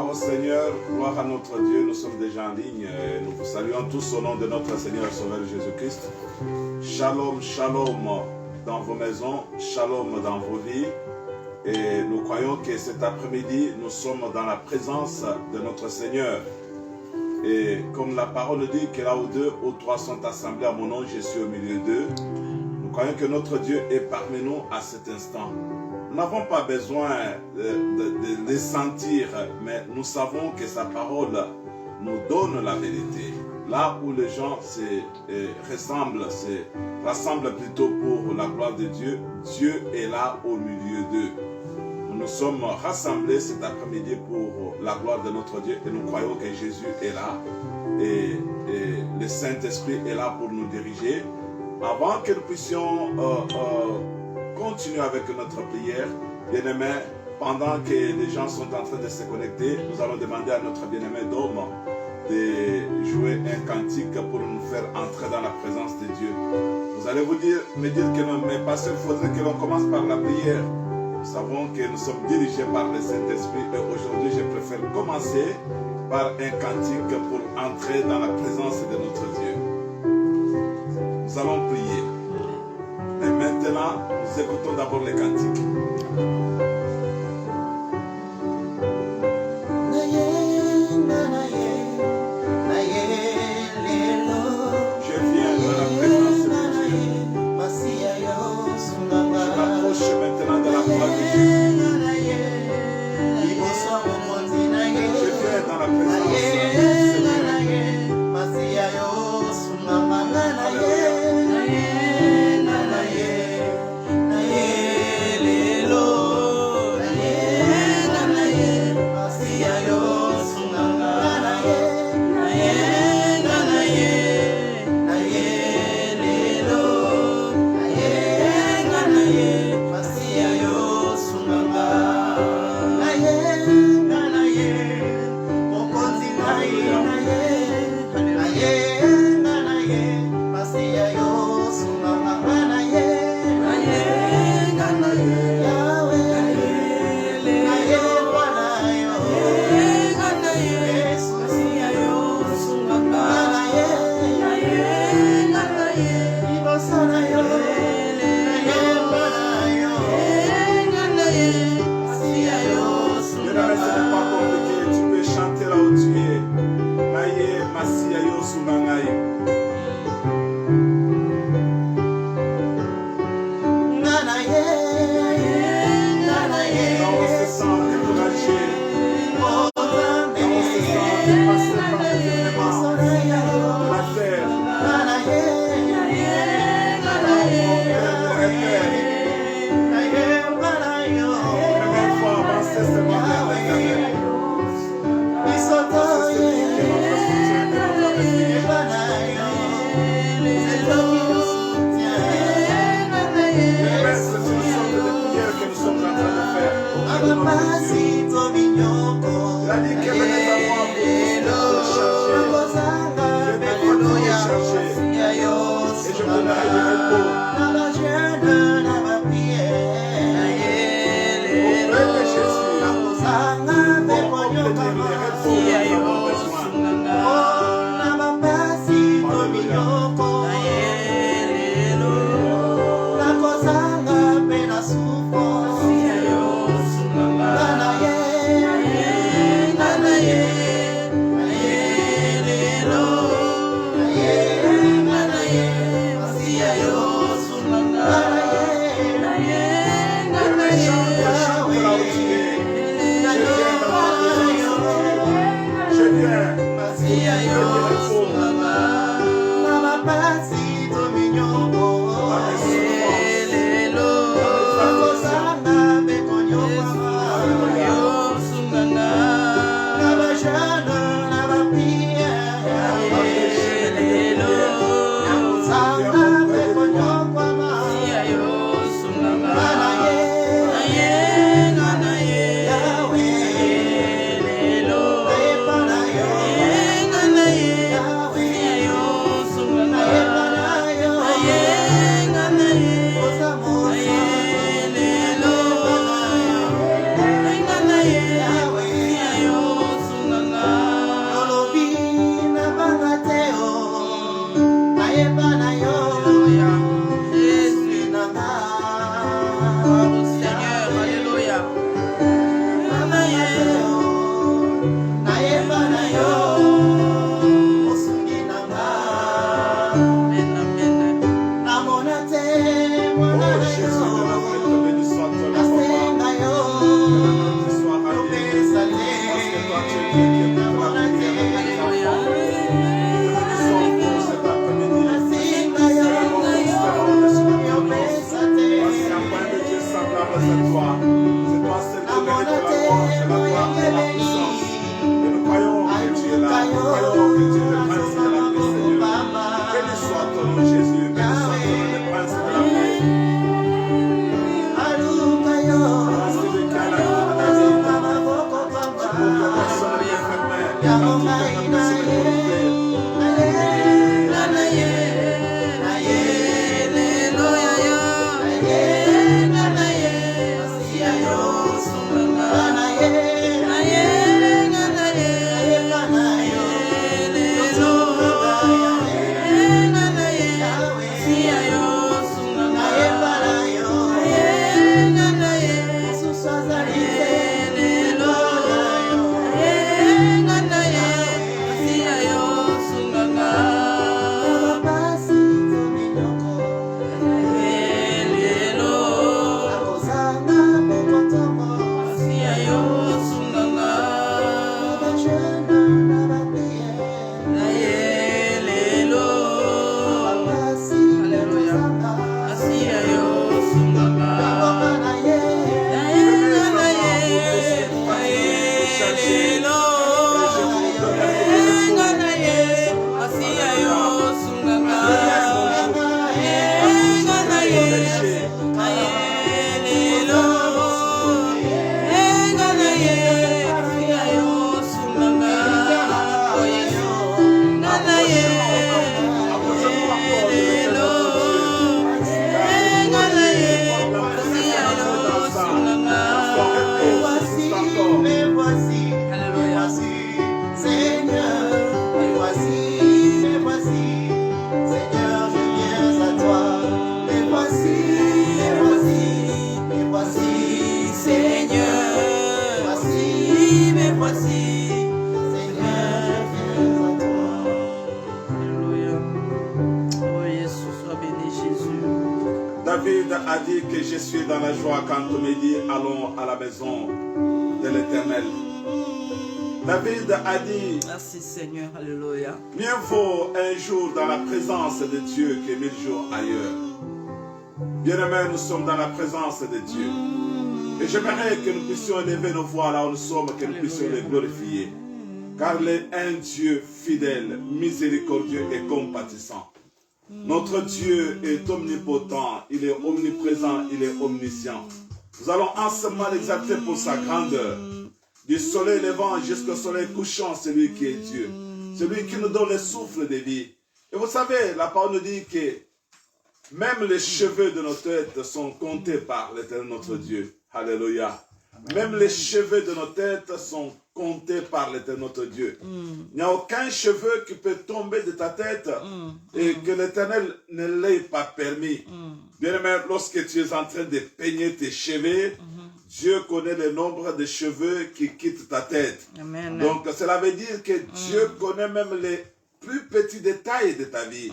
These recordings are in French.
Gloire au Seigneur, gloire à notre Dieu, nous sommes déjà en ligne. Nous vous saluons tous au nom de notre Seigneur et Sauveur Jésus-Christ. Shalom, shalom dans vos maisons, shalom dans vos vies. Et nous croyons que cet après-midi, nous sommes dans la présence de notre Seigneur. Et comme la parole dit que là où deux ou trois sont assemblés à mon nom, je suis au milieu d'eux. Nous croyons que notre Dieu est parmi nous à cet instant. Nous n'avons pas besoin de les sentir, mais nous savons que sa parole nous donne la vérité. Là où les gens se rassemblent plutôt pour la gloire de Dieu, Dieu est là au milieu d'eux. Nous nous sommes rassemblés cet après-midi pour la gloire de notre Dieu et nous croyons que Jésus est là et le Saint-Esprit est là pour nous diriger. Avant que nous puissions continuer avec notre prière, bien-aimé, pendant que les gens sont en train de se connecter, nous allons demander à notre bien-aimé Dom de jouer un cantique pour nous faire entrer dans la présence de Dieu. Vous allez me dire que non, mais pasteur, il faudrait que l'on commence par la prière. Nous savons que nous sommes dirigés par le Saint-Esprit et aujourd'hui je préfère commencer par un cantique pour entrer dans la présence de notre Dieu. Nous allons prier. Et maintenant, nous écoutons d'abord les cantiques. Je viens dans la présence de Dieu. Je m'approche maintenant de la gloire de Jésus. Je viens dans la présence de Seigneur. c'est toi. C'est toi seul qui mérite la louange, la gloire et la puissance. Et nous croyons que tu es là. Nous croyons que tu es le prince de la paix, Seigneur. Béni soit ton nom, Jésus. Béni soit ton nom, le prince de la paix. Celui qui a la gloire de David. Pour que personne ne t'infirme. Car tu fais que personne ne peut David a dit que je suis dans la joie quand on me dit allons à la maison de l'Éternel. David a dit merci Seigneur, alléluia. Mieux vaut un jour dans la présence de Dieu que 1000 jours ailleurs. Bien-aimés, nous sommes dans la présence de Dieu. Et j'aimerais que nous puissions élever nos voix là où nous sommes, que nous puissions les glorifier. Car il est un Dieu fidèle, miséricordieux et compatissant. Notre Dieu est omnipotent, il est omniprésent, il est omniscient. Nous allons ensemble l'exalter pour sa grandeur. Du soleil levant jusqu'au soleil couchant, celui qui est Dieu. Celui qui nous donne le souffle de vie. Et vous savez, la parole nous dit que même les cheveux de nos têtes sont comptés par l'Éternel notre Dieu. Alléluia. Même les cheveux de nos têtes sont comptés par l'Éternel notre Dieu. Il n'y a aucun cheveu qui peut tomber de ta tête et que l'Éternel ne l'ait pas permis. Bien-aimé, lorsque tu es en train de peigner tes cheveux, Dieu connaît le nombre de cheveux qui quittent ta tête. Amen. Donc cela veut dire que Dieu connaît même les plus petits détails de ta vie.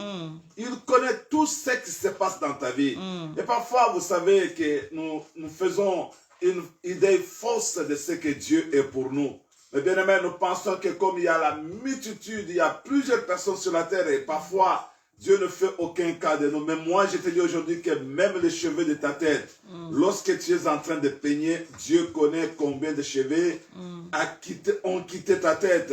Il connaît tout ce qui se passe dans ta vie. Et parfois, vous savez que nous faisons une idée fausse de ce que Dieu est pour nous. Mais bien aimé, nous pensons que comme il y a la multitude, il y a plusieurs personnes sur la terre et parfois Dieu ne fait aucun cas de nous. Mais moi, je te dis aujourd'hui que même les cheveux de ta tête, lorsque tu es en train de peigner, Dieu connaît combien de cheveux ont quitté ta tête.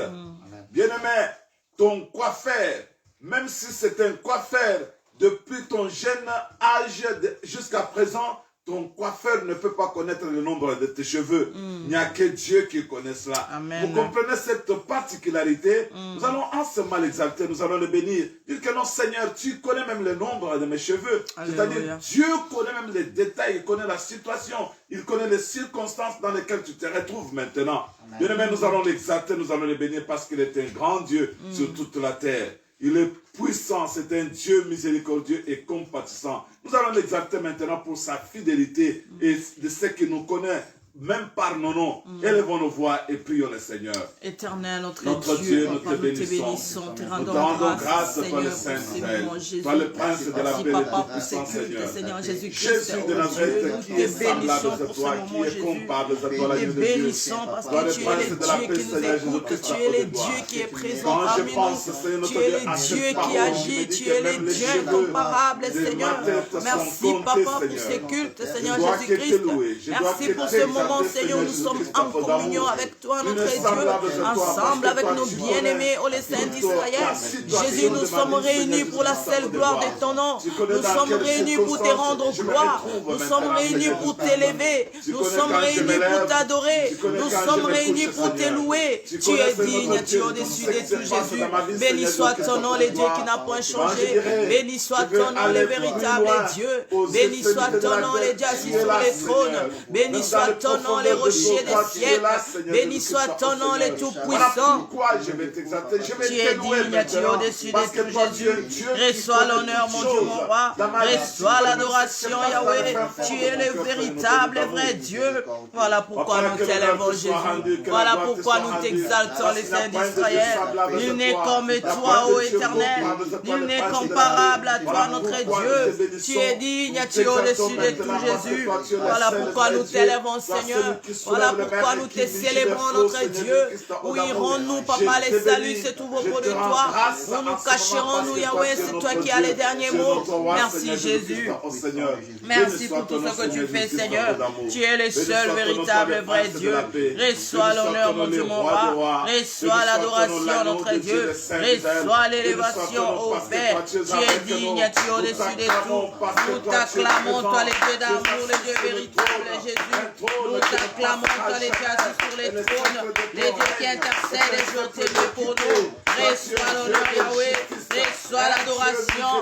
Bien aimé, ton coiffeur, même si c'est un coiffeur depuis ton jeune âge jusqu'à présent, ton coiffeur ne peut pas connaître le nombre de tes cheveux. Il n'y a que Dieu qui connaît cela. Amen. Vous comprenez cette particularité? Nous allons ensemble l'exalter, nous allons le bénir. Dire que non, Seigneur, tu connais même le nombre de mes cheveux. C'est-à-dire, Dieu connaît même les détails, il connaît la situation, il connaît les circonstances dans lesquelles tu te retrouves maintenant. Bien aimé, nous allons l'exalter, nous allons le bénir parce qu'il est un grand Dieu sur toute la terre. Il est puissant, c'est un Dieu miséricordieux et compatissant. Nous allons l'exalter maintenant pour sa fidélité et de ce qu'il nous connaît même pardonnons, élevons nos voix et prions le Seigneur. Éternel, Notre Dieu, nous te papa, bénissons. te Nous rendons te rendons grâce, grâce, toi le Seigneur, Saint pour ces d'Israël, moments, Jésus. toi le Prince de la Merci, paix, papa, le pour ces Tout-Puissant cultes, Seigneur. Seigneur Jésus-Christ. Jésus de Oh Nazareth, Dieu, qui nous est te semblable bénissons à pour ce toi, moment, qui est Jésus. comparable à toi, Nous te l'agneau de Dieu. bénissons parce Toi, que le tu es Prince le de la Dieu paix, qui nous Seigneur écoute, Jésus-Christ, tu à es le côté de toi. Dieu qui est présent Quand je parmi pense, nous, Seigneur, notre tu es Dieu, le à cette Dieu qui parole, je me agit, dis tu que es même le les Dieu cheveux incomparable, de Seigneur. ma tête sont Merci, comptés, papa, pour Seigneur. ces cultes, Seigneur Je dois que Jésus-Christ. te louer, je dois Merci que pour ce t'exalter, moment, Seigneur. Seigneur Nous sommes Jésus-Christ, en par ton communion amour. avec toi, Tu notre ne Dieu, semblable que toi, ensemble parce que avec toi, nos tu bien-aimés, oh les connais saints toute d'Israël. la situation Jésus, nous de ma sommes vie, réunis Seigneur pour la Jésus-Christ, seule par gloire ton de ton nom. Tu connais Nous dans sommes quelles réunis pour te circonstances rendre je me gloire. retrouve Nous sommes maintenant, réunis Seigneur pour Jésus. t'élever. Tu Nous connais sommes quand je réunis me pour lève. t'adorer. Tu connais Nous quand je sommes me réunis couche, pour te Seigneur. louer. Tu Tu connais, es Seigneur, digne, notre tu es Dieu, au-dessus tout de ce qui se tout, passe Jésus. dans ma vie, Béni Seigneur soit Jésus-Christ, ton nom, par le ton Dieu qui gloire. n'a point Moi, je changé. dirais, Béni soit je veux ton nom, aller le plus véritable loin Dieu. aux Béni soit extrémités de ton la nom, terre. le Dieu assis Tu es sur là, les Seigneur. trônes. Béni Même dans soit les ton nom, les profondeurs de rochers ton cœur, des tu es là, siècles. Seigneur Béni Jésus-Christ, soit par ton nom, le Seigneur. Voilà tout-puissant. pourquoi je vais t'exalter, je vais Tu es te louer digne, tu es maintenant, au-dessus de parce que tout, toi, tu es Jésus. Dieu qui Reçois connaît l'honneur, toutes mon Dieu, choses mon roi. dans ma vie. Reçois l'adoration, Tu connais ce qui se passe dans Yahweh. le fin fond Tu de es ton le cœur, véritable et Seigneur, vrai Dieu. Voilà pourquoi Papa, nous que t'élèvons, l'honneur te soit Jésus. rendu, que la Voilà gloire te pourquoi soit nous rendue. t'exaltons, les Parce saints qu'il n'y a point de Dieu d'Israël. semblable à Nul toi. n'est comme Il n'y a toi, point de ô Dieu Éternel. comparable à toi, Nul le n'est Prince de la comparable à paix. toi, Voilà notre pourquoi Dieu. nous te bénissons. Tu es digne, Nous tu es t'exaltons au-dessus de tout, maintenant, parce que Jésus. toi, tu es le Voilà seul pourquoi vrai nous Dieu. t'élèvons, Toi, Seigneur. celui qui soulève Voilà le pourquoi maître nous qui te dirige célébrons, les flots, notre Seigneur Dieu. Jésus-Christ, Où en amour. irons-nous, Je papa, te les saluts bénis. se trouvent Je auprès te de rends toi. grâce Où en nous ce moment, cacherons-nous, parce que Yahweh, tu es c'est toi notre qui as les Dieu. derniers Tu es mots. notre roi, Merci, Seigneur Jésus. Jésus-Christ, oh Seigneur. Merci Béni pour soit tout ton nom, ce que tu Seigneur fais, Jésus-Christ, Seigneur. Papa d'amour. Tu es le Béni seul soit ton nom, véritable toi, le vrai Prince de Dieu. la paix. Reçois Béni soit l'honneur, ton nom, mon Dieu, le mon roi des roi. rois. Reçois Béni soit ton nom, l'adoration, l'agneau notre de Dieu. le Saint d'Israël. Reçois Béni soit l'élévation, ton nom, ô parce que Père. toi, tu es Tu es avec nous. digne, tu es Nous au-dessus de t'acclamons, tout. parce que Nous toi, tu es t'acclamons, toi, présent. les dieux Tu es d'amour, les assis dieux sur le véritables, trône. Jésus. Un trône Nous qui ne t'acclamons, passera toi, les dieux jamais. assis sur les Et le trônes, sceptre de les ton dieux qui règne, intercèdent les jours c'est un ténus pour sceptre nous. d'équité. Reçois l'honneur, Yahweh. Reçois l'adoration.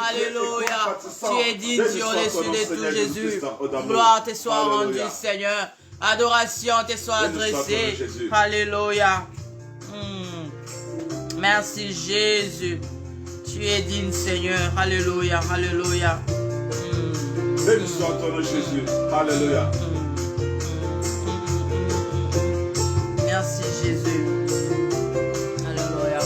Alléluia. Tu es digne, tu es au-dessus de tout, Jésus. Gloire te soit rendue, Seigneur. Adoration te soit adressée. Alléluia. Merci, Jésus. Tu es digne, Seigneur. Alléluia. Alléluia. Béni soit ton nom, Jésus. Alléluia. Merci, Jésus. Alléluia.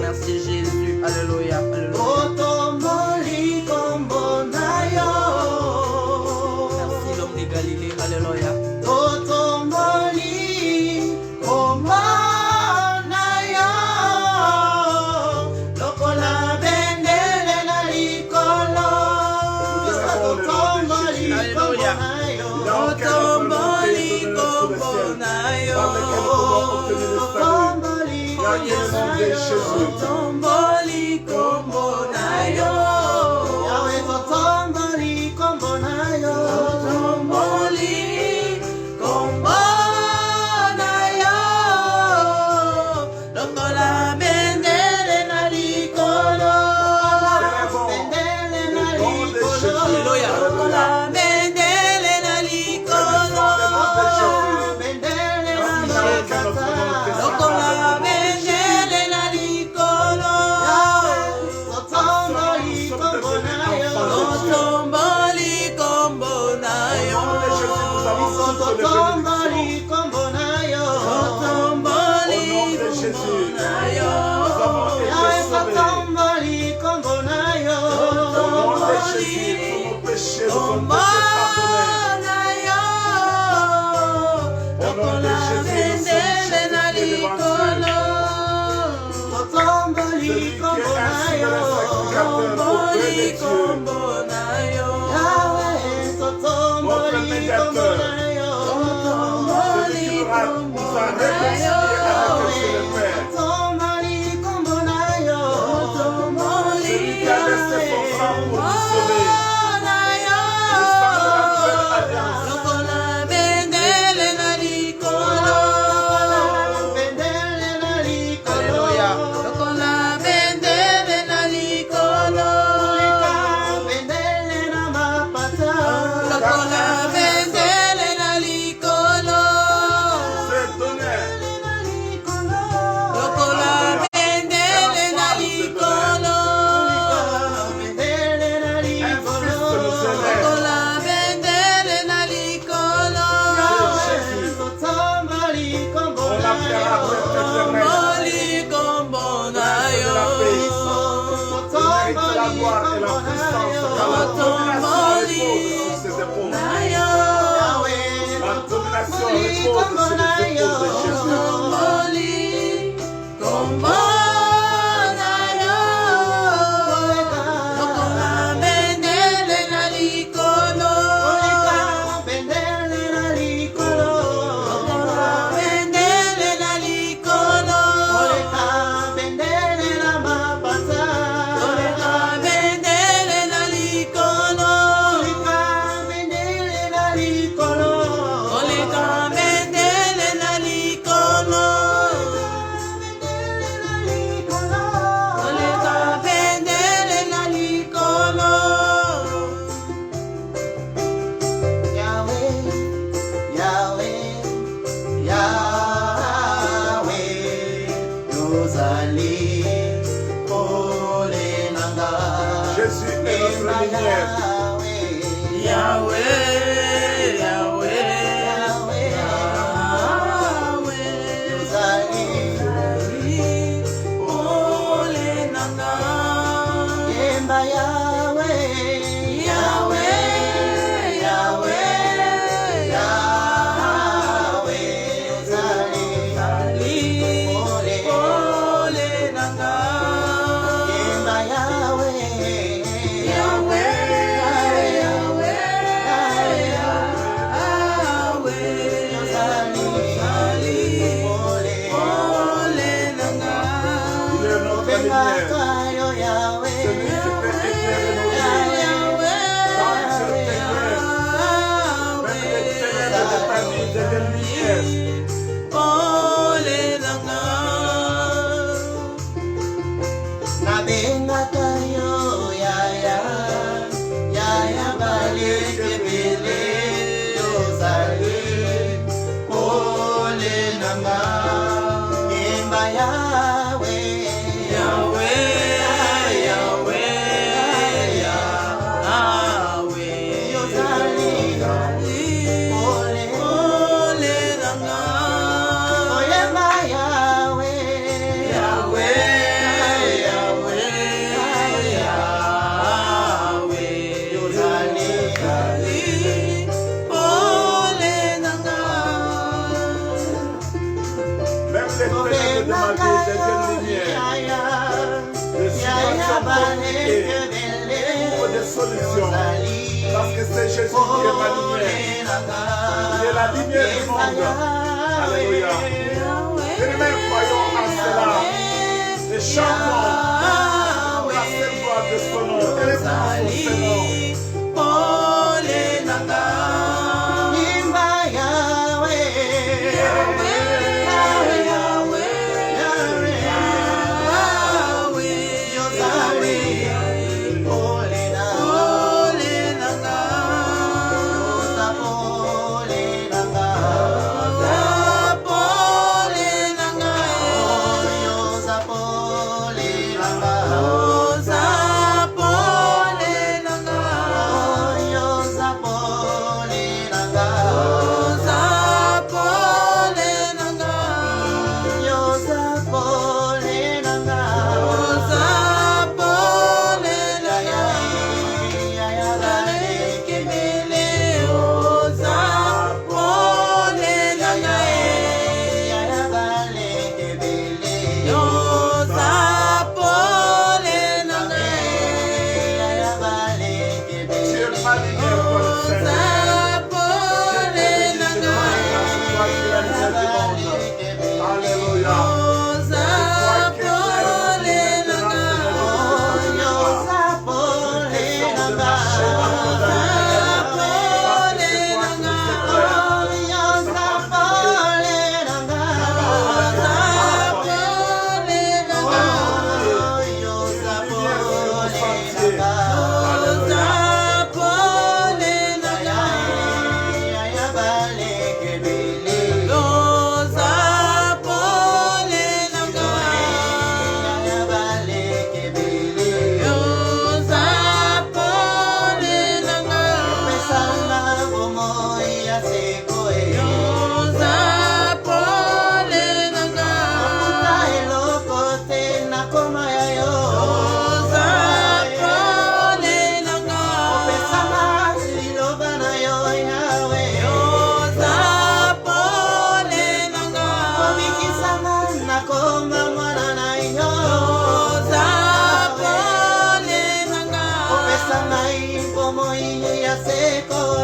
Merci, Jésus. Alléluia. Alléluia. Merci, l'homme de Galilée. Alléluia. Alléluia. Otomboli kombonayo. Otomboli kombonayo. Otomboli kombonayo. Lokola bendele na likolo. Alléluia. Lokola bendele na likolo. Lokola bendele na likolo. Otomboli kombonayo. Otomboli kombonayo. Otomboli kombonayo. Otomboli kombonayo. Otomboli kombonayo. Lokola bendele na likolo. Otomboli kombonayo. Otomboli kombonayo. Otomboli kombonayo. Otomboli kombonayo. Otomboli kombonayo. Otomboli Lokola bendele na likolo. Alléluia. Lokola bendele na likolo. Lokola bendele na likolo. lumière. Yahweh, Yahweh, Parce que c'est Jésus qui est ma lumière. Il est la lumière du monde. Alléluia. Et nous croyons en cela. Et chantons la seule voix de son nom. Élevons son nom.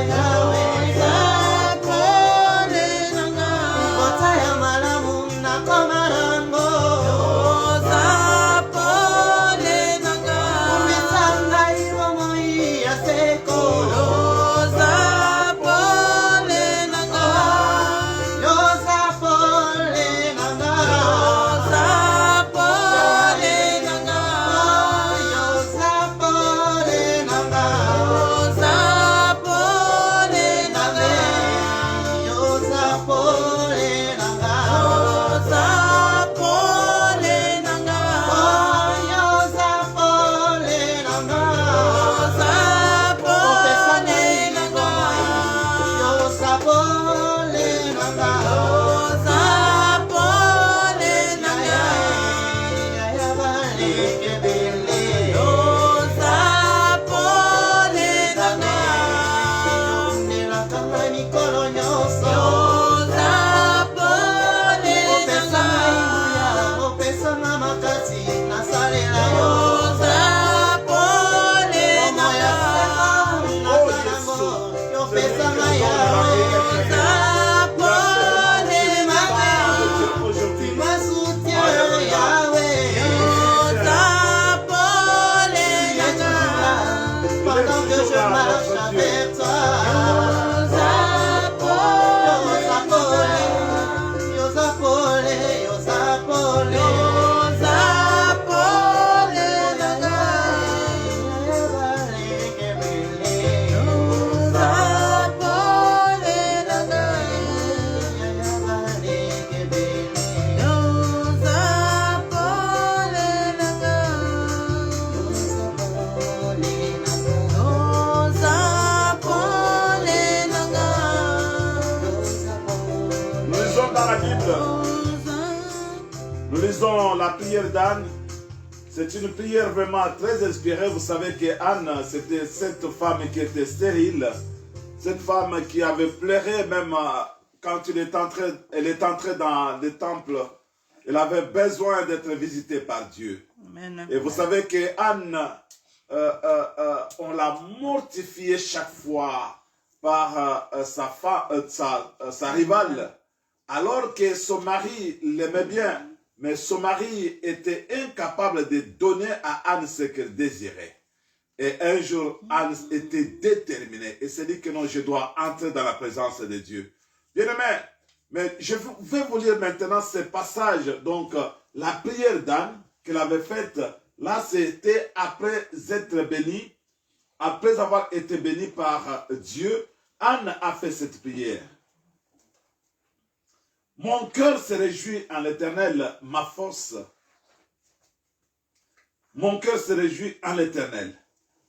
Yahweh, La prière d'Anne, c'est une prière vraiment très inspirée. Vous savez que Anne, c'était cette femme qui était stérile, cette femme qui avait pleuré même quand elle est entrée dans le temple. Elle avait besoin d'être visitée par Dieu. Amen. Et vous savez que Anne, on l'a mortifiée chaque fois par sa rivale, alors que son mari l'aimait bien. Mais son mari était incapable de donner à Anne ce qu'elle désirait. Et un jour, Anne était déterminée. Et s'est dit que non, je dois entrer dans la présence de Dieu. Bien-aimé, mais je vais vous lire maintenant ce passage. Donc, la prière d'Anne qu'elle avait faite, là, c'était après être bénie. Après avoir été bénie par Dieu, Anne a fait cette prière. Mon cœur se réjouit en l'Éternel, ma force. Mon cœur se réjouit en l'Éternel.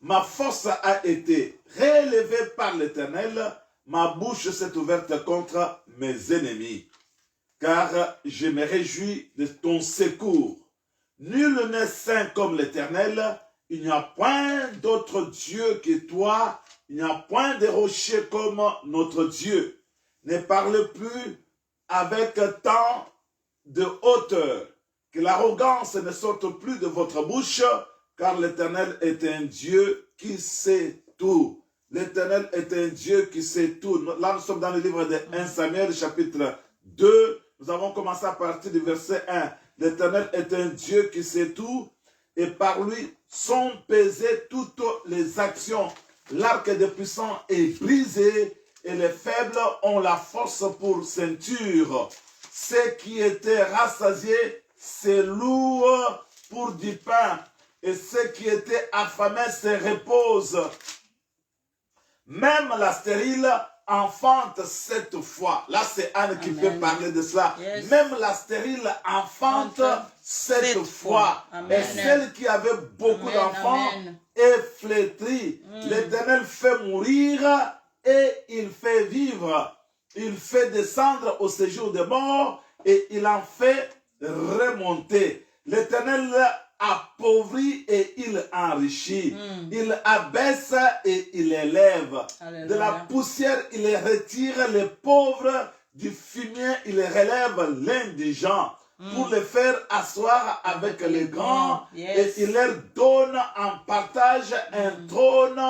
Ma force a été relevée par l'Éternel. Ma bouche s'est ouverte contre mes ennemis. Car je me réjouis de ton secours. Nul n'est saint comme l'Éternel. Il n'y a point d'autre Dieu que toi. Il n'y a point de rocher comme notre Dieu. Ne parle plus avec tant de hauteur, que l'arrogance ne sorte plus de votre bouche, car l'Éternel est un Dieu qui sait tout. L'Éternel est un Dieu qui sait tout. Là, nous sommes dans le livre de 1 Samuel, chapitre 2. Nous avons commencé à partir du verset 1. L'Éternel est un Dieu qui sait tout, et par lui sont pesées toutes les actions. L'arc des puissants est brisé, et les faibles ont la force pour ceinture. Ceux qui étaient rassasiés se louent pour du pain, et ceux qui étaient affamés se reposent. Même la stérile enfante cette fois. Là, c'est Anne qui peut parler de cela. Yes. Même la stérile enfante cette fois. Et celle qui avait beaucoup d'enfants est flétrie. L'Éternel fait mourir et il fait vivre. Il fait descendre au séjour des morts et il en fait remonter. L'Éternel appauvrit et il enrichit. Il abaisse et il élève. Alléluia. De la poussière, il retire les pauvres. Du fumier, il relève l'indigent. Pour les faire asseoir avec les grands. Yes. Et il leur donne en partage un trône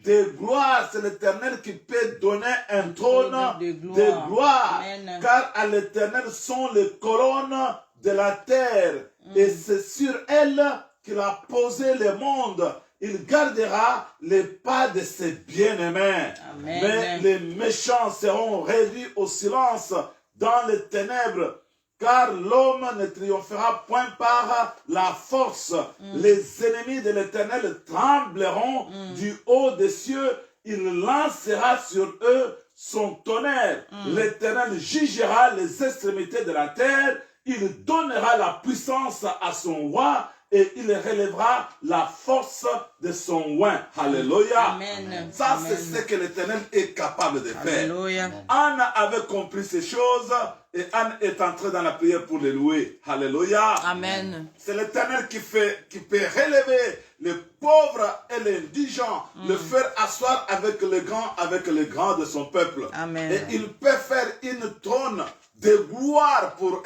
de gloire. C'est l'Éternel qui peut donner un trône de gloire. Car à l'Éternel sont les colonnes de la terre. Et c'est sur elle qu'il a posé le monde. Il gardera les pas de ses bien-aimés. Mais les méchants seront réduits au silence dans les ténèbres. Car l'homme ne triomphera point par la force. Les ennemis de l'Éternel trembleront du haut des cieux. Il lancera sur eux son tonnerre. L'Éternel jugera les extrémités de la terre. Il donnera la puissance à son roi et il relèvera la force de son oin. Alléluia. Amen. Ça, c'est ce que l'Éternel est capable de faire. Alléluia. Anne avait compris ces choses et Anne est entrée dans la prière pour les louer. Alléluia. Amen. C'est l'Éternel qui peut relever les pauvres et les indigents, le faire asseoir avec les grands de son peuple. Amen. Et il peut faire une trône de gloire pour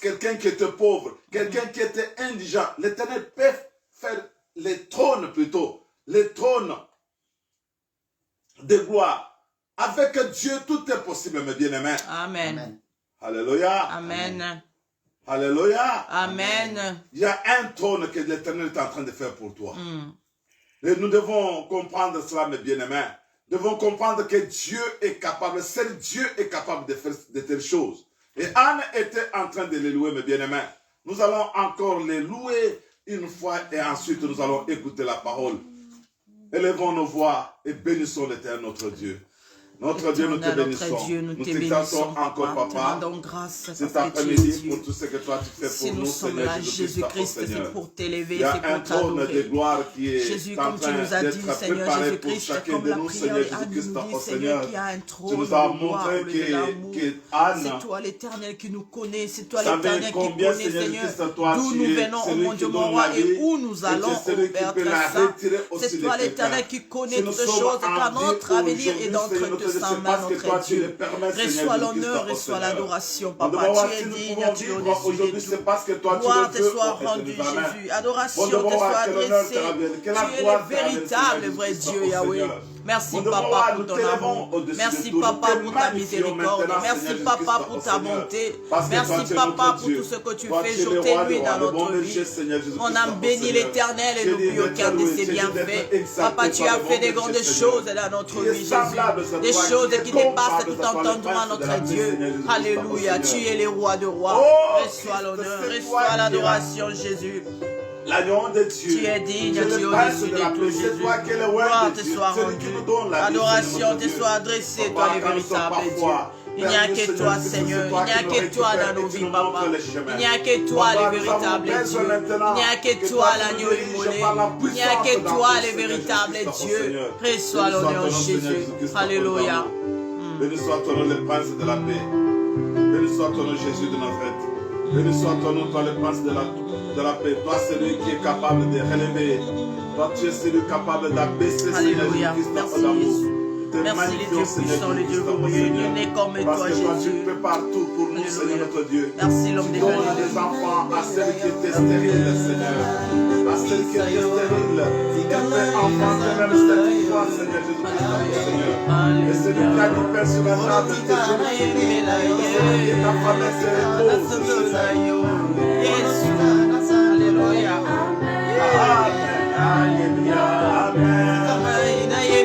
quelqu'un qui était pauvre, quelqu'un qui était indigent. L'Éternel peut faire les trônes plutôt, les trônes de gloire. Avec Dieu, tout est possible, mes bien-aimés. Amen. Alléluia. Amen. Alléluia. Amen. Il y a un trône que l'Éternel est en train de faire pour toi. Et nous devons comprendre cela, mes bien-aimés. Nous devons comprendre que Dieu est capable, seul Dieu est capable de faire de telles choses. Et Anne était en train de les louer, mes bien-aimés. Nous allons encore les louer une fois et ensuite nous allons écouter la parole. Élevons nos voix et bénissons l'Éternel, notre Dieu. Notre Dieu, nous te bénissons. Nous t'exaltons encore, Papa, cet après-midi pour tout ce que toi tu fais pour nous, Seigneur Jésus-Christ, c'est pour t'élever, il y a c'est un pour trône de t'adorer. gloire qui est Jésus, en comme tu train nous as dit, d'être Seigneur préparé pour Jésus-Christ, chacun comme de la nous, prière Seigneur et Anne Jésus-Christ, nous dit, oh Seigneur, Seigneur. qu'il y a un Tu trône nous as de gloire, montré de l'amour. qu'Anne C'est toi l'Éternel qui nous connaît, c'est toi savait l'Éternel qui combien, connaît, Seigneur Seigneur, Jésus-Christ, toi, d'où tu nous es venons, oh celui mon qui Dieu, donne mon roi, la et vie, où nous et allons, tu es oh celui qui Père peut très la saint. retirer aussi C'est de toi quelqu'un. l'Éternel qui connaît Si nous toutes sommes choses, car en vie notre avenir est aujourd'hui, entre Seigneur, tes c'est mains, parce que toi, notre tu le Dieu. permets, Seigneur Reçois Jésus-Christ, l'honneur, oh reçois Seigneur. l'adoration, Nous Papa. devons voir Tu si es nous digne, pouvons tu es vivre au-dessus aujourd'hui, de c'est tout. parce que toi, tu Gloire le te veux, soit oh rendue, Éternel. Jésus. Adoration Nous te devons voir soit que l'honneur adressée. te revienne, que Tu la es gloire le te revienne, véritable, Seigneur vrai Jésus-Christ, Dieu, oh Yahweh. Seigneur. Merci, Nous devons Papa, voir, pour nous ton t'élevons amour. au-dessus Merci, de tout. Nous Papa, te pour ta magnifions miséricorde. maintenant, Merci, Seigneur Papa, Jésus-Christ, pour oh ta Seigneur. bonté. Parce que toi, Merci, tu es Papa, notre pour Dieu. tout ce que tu Toi, fais tu es le jour roi et nuit des rois, dans le bon notre berger, vie. Seigneur Jésus-Christ, On a oh béni Seigneur. l'Éternel et Tu es n'oublie digne aucun d'être de loué, ses tu es digne d'être bienfaits. exalté Papa, tu par as le fait bon des berger, grandes Seigneur. choses dans notre Qui est vie, semblable à Jésus. Des toi, choses qui est qui dépassent comparable tout à toi, le entendement, prince de notre la paix, Dieu. Seigneur Jésus-Christ, oh Alléluia. Tu Seigneur. es le roi de rois. Oh, Reçois l'honneur, Christ, c'est reçois toi qui l'adoration, Jésus. L'agneau de Dieu. Tu es digne, Tu es tu es le prince au-dessus de de la tout, paix. C'est Jésus. toi qui es le Gloire roi te de Dieu. soit Celui qui rendue. nous donne la vie, Adoration Seigneur, te notre soit Dieu. adressée, toi Papa, le quand nous sommes véritable Dieu. parfois Il n'y a perdus, que toi, Jésus-Christ, Seigneur. c'est toi Il n'y a qui nous que toi récupères dans nos et tu vies, nous montres Papa. le chemin. Il n'y a que toi, Papa, le nous avons véritable besoin Dieu. maintenant Il n'y a que que toi, toi tu l'agneau nous diriges immolé. par la Il n'y a puissance que dans toi, ton le Seigneur véritable Jésus-Christ, oh Dieu. Seigneur. Reçois Béni soit l'honneur, ton nom, Seigneur Jésus. Jésus-Christ, oh Alléluia. d'amour. Béni soit ton nom, le prince de la paix. Béni soit ton nom, Jésus de Nazareth. Béni soit ton nom, toi, le prince de la paix. Toi, celui qui est capable de relever. Toi, tu es celui capable d'abaisser, Seigneur Alléluia. Jésus-Christ, Merci, oh d'amour. Jésus. Merci les dieux puissants, les dieux glorieux. Nul n'est comme Parce toi, que toi, tu Jésus. fais partout pour nous, Alléluia. Seigneur notre Dieu. Merci, l'homme Tu des donnes Galilées. des enfants à celle qui était stérile, Seigneur. À celle qui était stérile. Tu fait enfant de même cette fois, Seigneur Jésus-Christ, notre Seigneur. Et celui qui a du pain sur la table, c'est celui qui est affamé, c'est repose, Seigneur. Alléluia. Amen. Alléluia. Amen.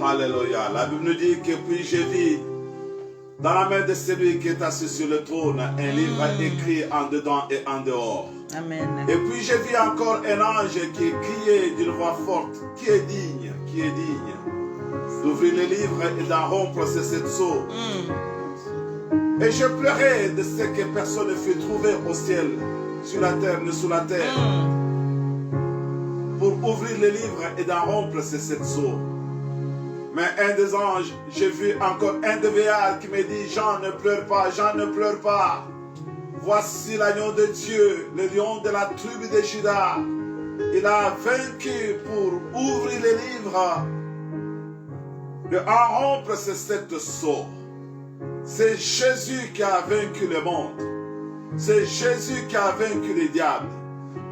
Alléluia. La Bible nous dit que puis je vis dans la main de celui qui est assis sur le trône un livre écrit en dedans et en dehors. Amen. Et puis je vis encore un ange qui criait d'une voix forte, qui est digne d'ouvrir le livre et d'en rompre ces sept sceaux. Et je pleurais de ce que personne ne fut trouvé au ciel, sur la terre, ni sous la terre, pour ouvrir le livre et d'en rompre ces sept sceaux. Mais un des anges, j'ai vu encore un de Béal qui me dit, Jean, ne pleure pas, Jean, ne pleure pas. Voici l'agneau de Dieu, le lion de la tribu de Juda. Il a vaincu pour ouvrir les livres et en rompre ces sept sceaux. C'est Jésus qui a vaincu le monde. C'est Jésus qui a vaincu les diables.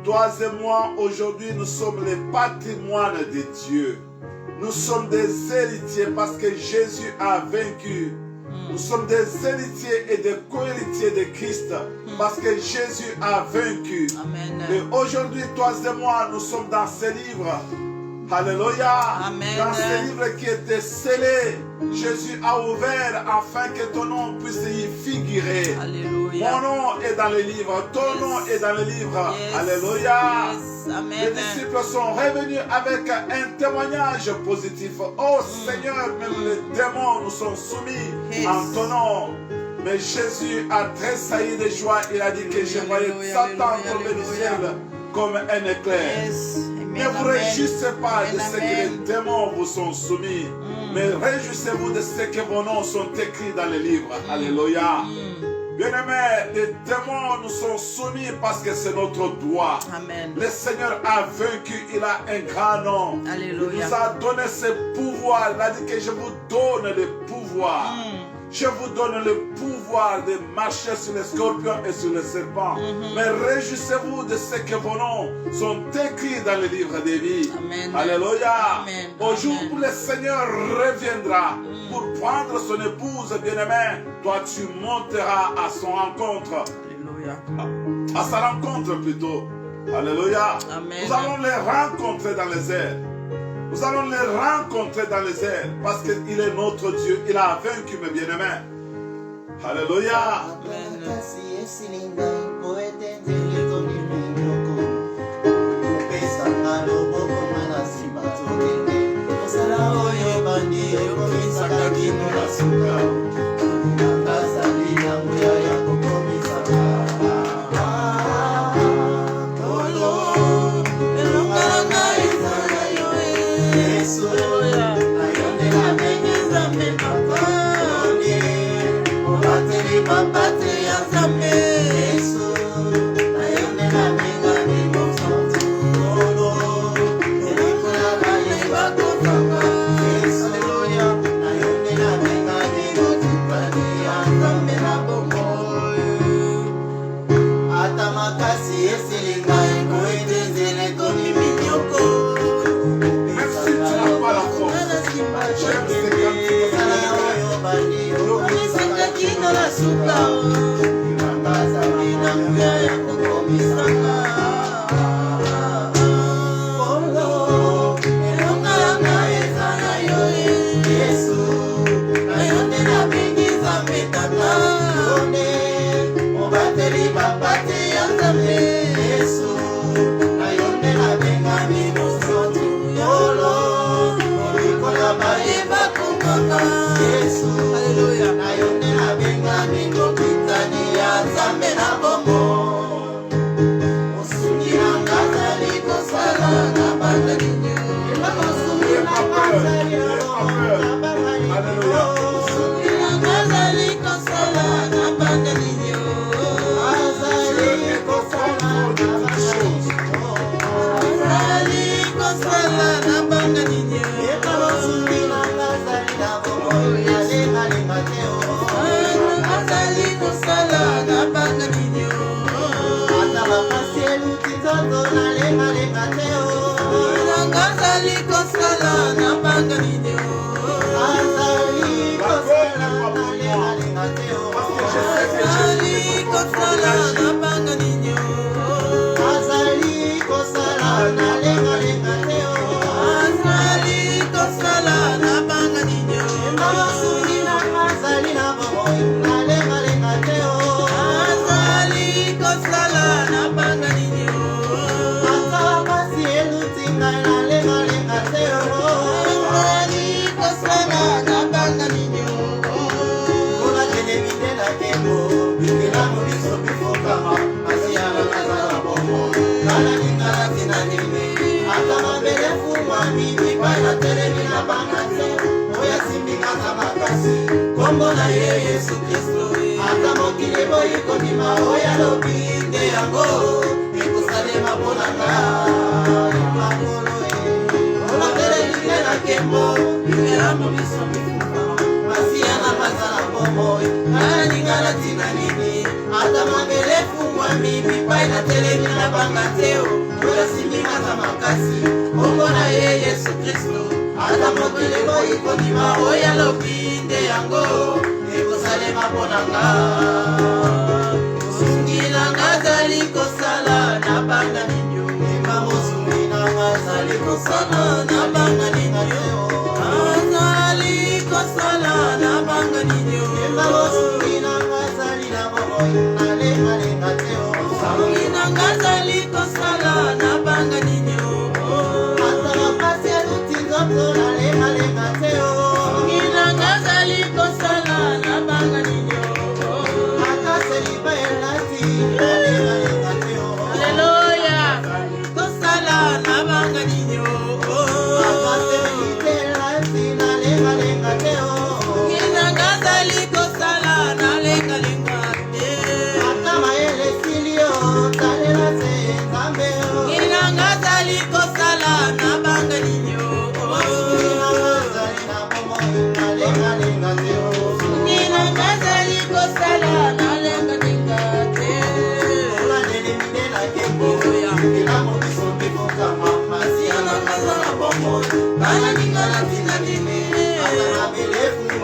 Toi et moi, aujourd'hui, nous sommes les patrimoines de Dieu. Nous sommes des héritiers parce que Jésus a vaincu. Nous sommes des héritiers et des co-héritiers de Christ parce que Jésus a vaincu. Amen. Et aujourd'hui, toi et moi, nous sommes dans ce livre. Alléluia. Amen. Dans ce livre qui était scellé, Jésus a ouvert afin que ton nom puisse y figurer. Alléluia. Mon nom est dans le livre, ton nom est dans le livre. Alléluia. Amen. Les disciples sont revenus avec un témoignage positif. Oh Seigneur, même les démons nous sont soumis en ton nom. Mais Jésus a tressailli de joie. Il a dit que je voyais Satan tomber du ciel comme un éclair. Ne vous réjouissez pas de ce que les démons vous sont soumis, mais réjouissez-vous de ce que vos noms sont écrits dans les livres. Alléluia. Bien-aimés, les démons nous sont soumis parce que c'est notre droit. Amen. Le Seigneur a vaincu, il a un grand nom. Alléluia. Il nous a donné ce pouvoir. Il a dit que je vous donne le pouvoir. Je vous donne le pouvoir de marcher sur les scorpions et sur les serpents. Mais réjouissez-vous de ce que vos noms sont écrits dans le livre des vies. Amen. Alléluia. Amen. Au jour où le Seigneur reviendra pour prendre son épouse bien-aimée, toi tu monteras à son rencontre. Alléluia. À sa rencontre plutôt. Alléluia. Amen. Nous allons les rencontrer dans les airs. Nous allons les rencontrer dans les airs parce qu'il est notre Dieu. Il a vaincu mes bien-aimés. Alléluia. Alléluia.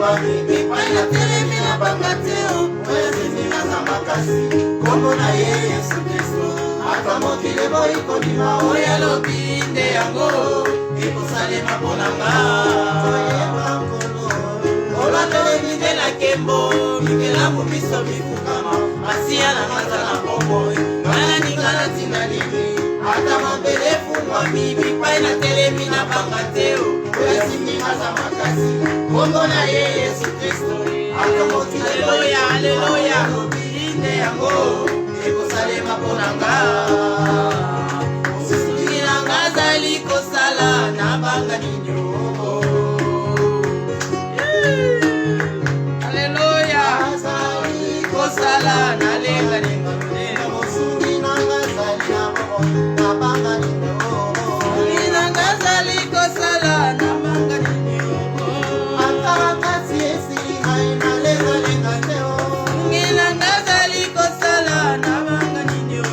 wami bipai na telemi na bangateo oya zingaza makasi kombo na ye Yesu Kristo ata mokili boyi kondima oya lobi nde yango ekosalema mponanga olatelemi nde na kembo mikelamu miso mifukama masiya na maza na kombo ngana ningana tina nini ata mabele fungwami bipai na telemi na bangateo oya zingaza makasi kombo na ye Yesu Kristo ata mokili boyi haleluya lobi nde yango ekosalema mponanga osuki nanga zali kosala na banga ninyo haleluya azali kosala na lenga ninyo osuki nanga zali na banga ninyo osuki nanga zali kosala na banga ninyo akakasi esili ngai na lenga teo nginanga zali kosala na banga ninyo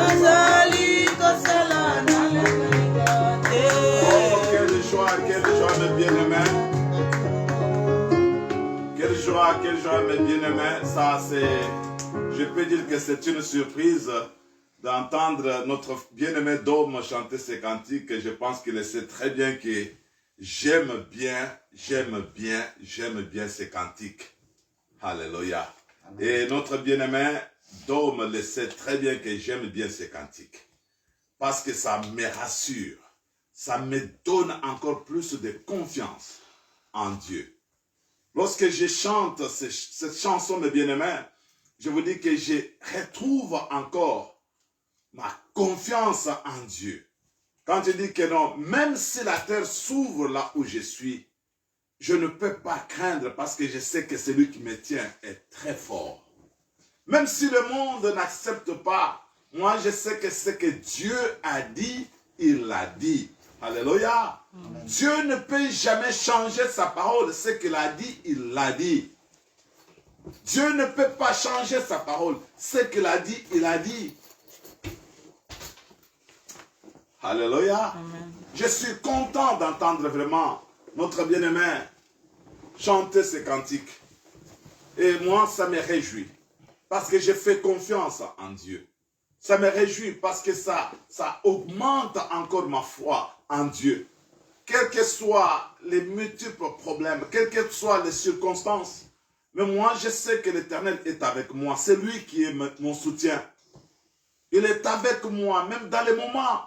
azali kosala na lenga teo. Oh, quelle joie, mes bien-aimés. Quelle joie, mes bien-aimés. Ça, je peux dire que c'est une surprise d'entendre notre bien-aimé Dôme chanter ces cantiques. Je pense qu'il sait très bien que j'aime bien ces cantiques. Alléluia. Et notre bien-aimé Dôme le sait très bien que j'aime bien ces cantiques. Parce que ça me rassure. Ça me donne encore plus de confiance en Dieu. Lorsque je chante cette chanson, mes bien-aimés, je vous dis que je retrouve encore ma confiance en Dieu. Quand je dis que non, même si la terre s'ouvre là où je suis, je ne peux pas craindre parce que je sais que celui qui me tient est très fort. Même si le monde n'accepte pas, moi je sais que ce que Dieu a dit, il l'a dit. Alléluia. Amen. Dieu ne peut jamais changer sa parole. Ce qu'il a dit, il l'a dit. Dieu ne peut pas changer sa parole. Ce qu'il a dit, il a dit. Alléluia. Amen. Je suis content d'entendre vraiment notre bien-aimé chanter ces cantiques. Et moi, ça me réjouit. Parce que je fais confiance en Dieu. Ça me réjouit parce que ça augmente encore ma foi en Dieu. Quels que soient les multiples problèmes, quelles que soient les circonstances, mais moi je sais que l'Éternel est avec moi. C'est lui qui est mon soutien. Il est avec moi, même dans les moments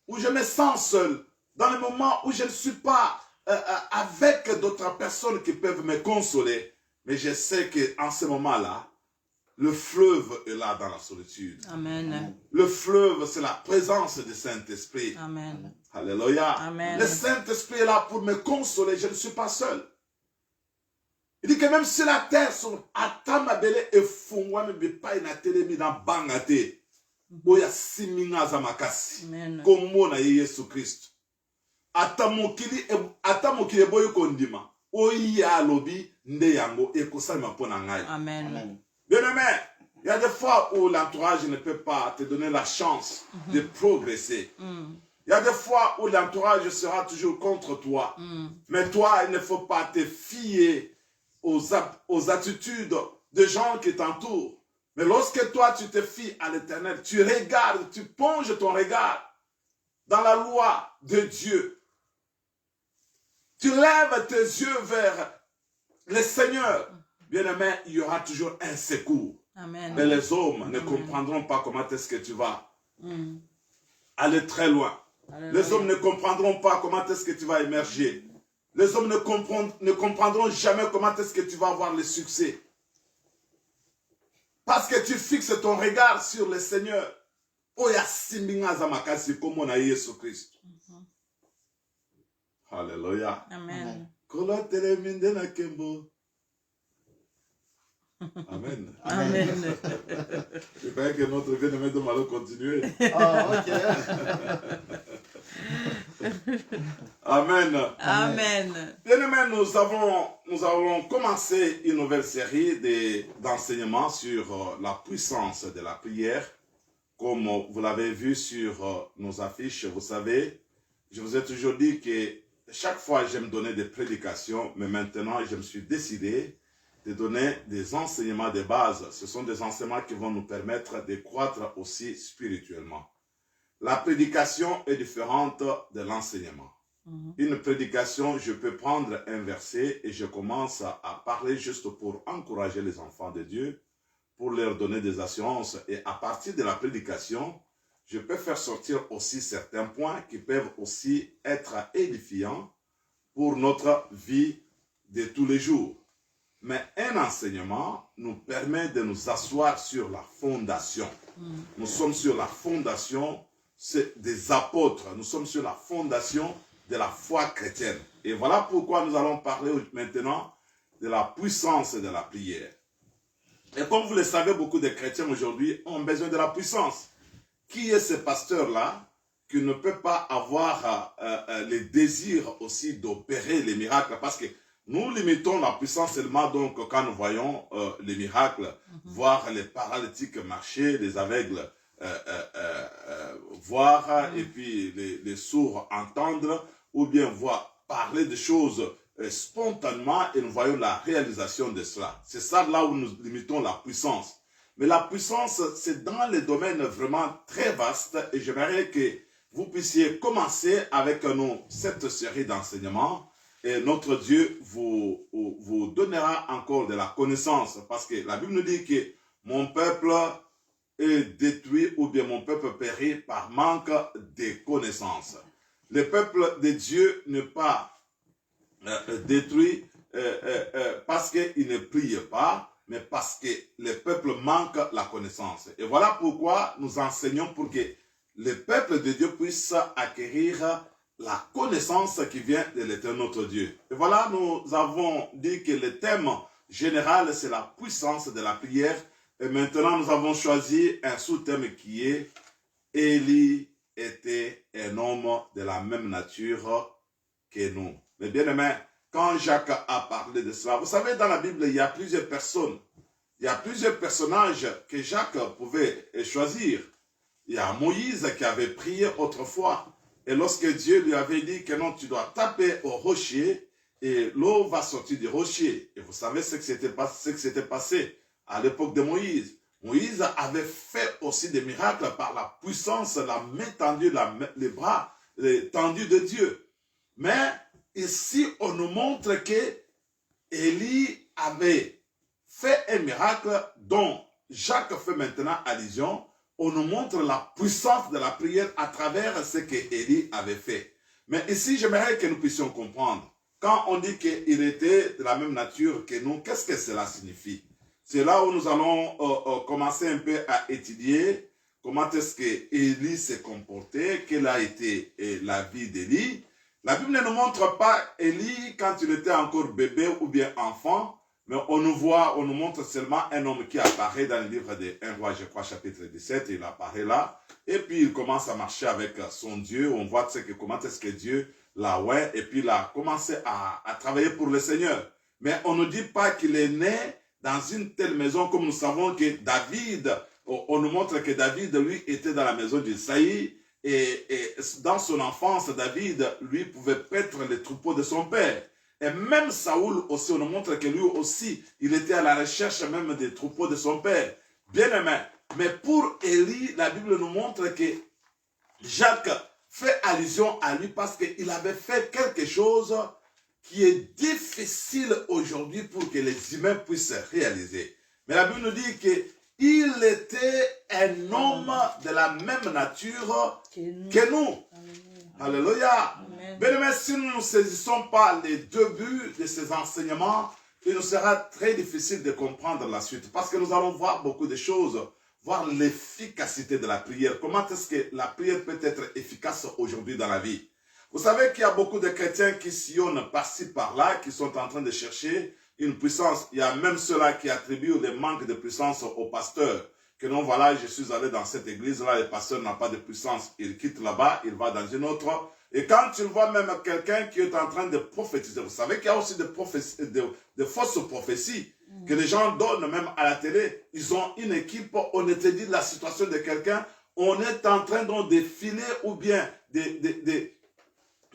où je me sens seul, dans les moments où je ne suis pas avec d'autres personnes qui peuvent me consoler. Mais je sais qu'en ce moment-là, le fleuve est là dans la solitude. Amen. Le fleuve, c'est la présence du Saint-Esprit. Amen. Alléluia. Amen. Le Saint-Esprit est là pour me consoler. Je ne suis pas seul. Il dit que même si la terre s'ouvre, atamabele e fungwa me pas na telemi na bangate. Boya siminga za makasi. Komo na Yesu Christ. Atamokili boyo kondima. Oya lobi nde yango ekosama pona ngai. Amen. Bien-aimé, il y a des fois où l'entourage ne peut pas te donner la chance de progresser. Il y a des fois où l'entourage sera toujours contre toi. Mais toi, il ne faut pas te fier aux attitudes de gens qui t'entourent. Mais lorsque toi, tu te fies à l'Éternel, tu regardes, tu plonges ton regard dans la loi de Dieu. Tu lèves tes yeux vers le Seigneur. Bien-aimé, il y aura toujours un secours. Amen. Mais les hommes ne comprendront pas comment est-ce que tu vas aller très loin. Alléluia. Les hommes ne comprendront pas comment est-ce que tu vas émerger. Les hommes ne comprendront jamais comment est-ce que tu vas avoir le succès. Parce que tu fixes ton regard sur le Seigneur. Alléluia. Amen. Amen. Amen. Je croyais que notre bien-aimé de Malo continuer. Ah, ok. Amen. Amen. Bien-aimé, nous avons commencé une nouvelle série d'enseignements sur la puissance de la prière. Comme vous l'avez vu sur nos affiches, vous savez, Je vous ai toujours dit que chaque fois j'aime donner des prédications, mais maintenant je me suis décidé de donner des enseignements de base. Ce sont des enseignements qui vont nous permettre de croître aussi spirituellement. La prédication est différente de l'enseignement. Une prédication, je peux prendre un verset et je commence à parler juste pour encourager les enfants de Dieu, pour leur donner des assurances. Et à partir de la prédication, je peux faire sortir aussi certains points qui peuvent aussi être édifiants pour notre vie de tous les jours. Mais un enseignement nous permet de nous asseoir sur la fondation. Nous sommes sur la fondation des apôtres. Nous sommes sur la fondation de la foi chrétienne. Et voilà pourquoi nous allons parler maintenant de la puissance de la prière. Et comme vous le savez, beaucoup de chrétiens aujourd'hui ont besoin de la puissance. Qui est ce pasteur-là qui ne peut pas avoir le désir aussi d'opérer les miracles? Parce que nous limitons la puissance seulement donc quand nous voyons les miracles, voir les paralytiques marcher, les aveugles voir, et puis les sourds entendre, ou bien voir parler de choses spontanément, et nous voyons la réalisation de cela. C'est ça là où nous limitons la puissance. Mais la puissance, c'est dans les domaines vraiment très vastes, et j'aimerais que vous puissiez commencer avec nous cette série d'enseignements, et notre Dieu vous donnera encore de la connaissance, parce que la Bible nous dit que mon peuple est détruit, ou bien mon peuple périt par manque de connaissances. Le peuple de Dieu n'est pas détruit parce qu'il ne prie pas, mais parce que le peuple manque la connaissance. Et voilà pourquoi nous enseignons pour que le peuple de Dieu puisse acquérir la connaissance qui vient de l'Éternel notre Dieu. Et voilà, nous avons dit que le thème général, c'est la puissance de la prière. Et maintenant, nous avons choisi un sous-thème qui est « Élie était un homme de la même nature que nous ». Mais bien aimé, quand Jacques a parlé de cela, vous savez, dans la Bible, il y a plusieurs personnes. Il y a plusieurs personnages que Jacques pouvait choisir. Il y a Moïse qui avait prié autrefois. Et lorsque Dieu lui avait dit que non, tu dois taper au rocher et l'eau va sortir du rocher. Et vous savez ce qui s'était passé à l'époque de Moïse. Moïse avait fait aussi des miracles par la puissance, la main tendue, les bras tendus de Dieu. Mais ici, on nous montre que Élie avait fait un miracle dont Jacques fait maintenant allusion. On nous montre la puissance de la prière à travers ce que Élie avait fait. Mais ici, j'aimerais que nous puissions comprendre. Quand on dit qu'il était de la même nature que nous, qu'est-ce que cela signifie? C'est là où nous allons commencer un peu à étudier comment est-ce que Élie s'est comporté, quelle a été la vie d'Élie. La Bible ne nous montre pas Élie quand il était encore bébé ou bien enfant, mais on nous montre seulement un homme qui apparaît dans le livre de 1 roi, je crois, chapitre 17, il apparaît là, et puis il commence à marcher avec son Dieu, on voit comment est-ce que Dieu l'a oué, et puis il a commencé à travailler pour le Seigneur. Mais on ne dit pas qu'il est né dans une telle maison, comme nous savons que David, on nous montre que David, lui, était dans la maison d'Isaïe, et dans son enfance, David, lui, pouvait paître les troupeaux de son père. Et même Saoul aussi, on nous montre que lui aussi, il était à la recherche même des troupeaux de son père. Bien aimé. Mais pour Élie, la Bible nous montre que Jacques fait allusion à lui parce qu'il avait fait quelque chose qui est difficile aujourd'hui pour que les humains puissent réaliser. Mais la Bible nous dit qu'il était un homme de la même nature que nous. Alléluia. Bien aimé, si nous ne saisissons pas les deux buts de ces enseignements, il nous sera très difficile de comprendre la suite. Parce que nous allons voir beaucoup de choses, voir l'efficacité de la prière. Comment est-ce que la prière peut être efficace aujourd'hui dans la vie? Vous savez qu'il y a beaucoup de chrétiens qui sillonnent par-ci, par-là, qui sont en train de chercher une puissance. Il y a même ceux-là qui attribuent le manque de puissance aux pasteurs. Que non, voilà, je suis allé dans cette église-là, le pasteur n'a pas de puissance. Il quitte là-bas, il va dans une autre. Et quand tu vois même quelqu'un qui est en train de prophétiser, vous savez qu'il y a aussi de fausses prophéties que les gens donnent même à la télé. Ils ont une équipe, on te dit la situation de quelqu'un, on est en train donc de filer ou bien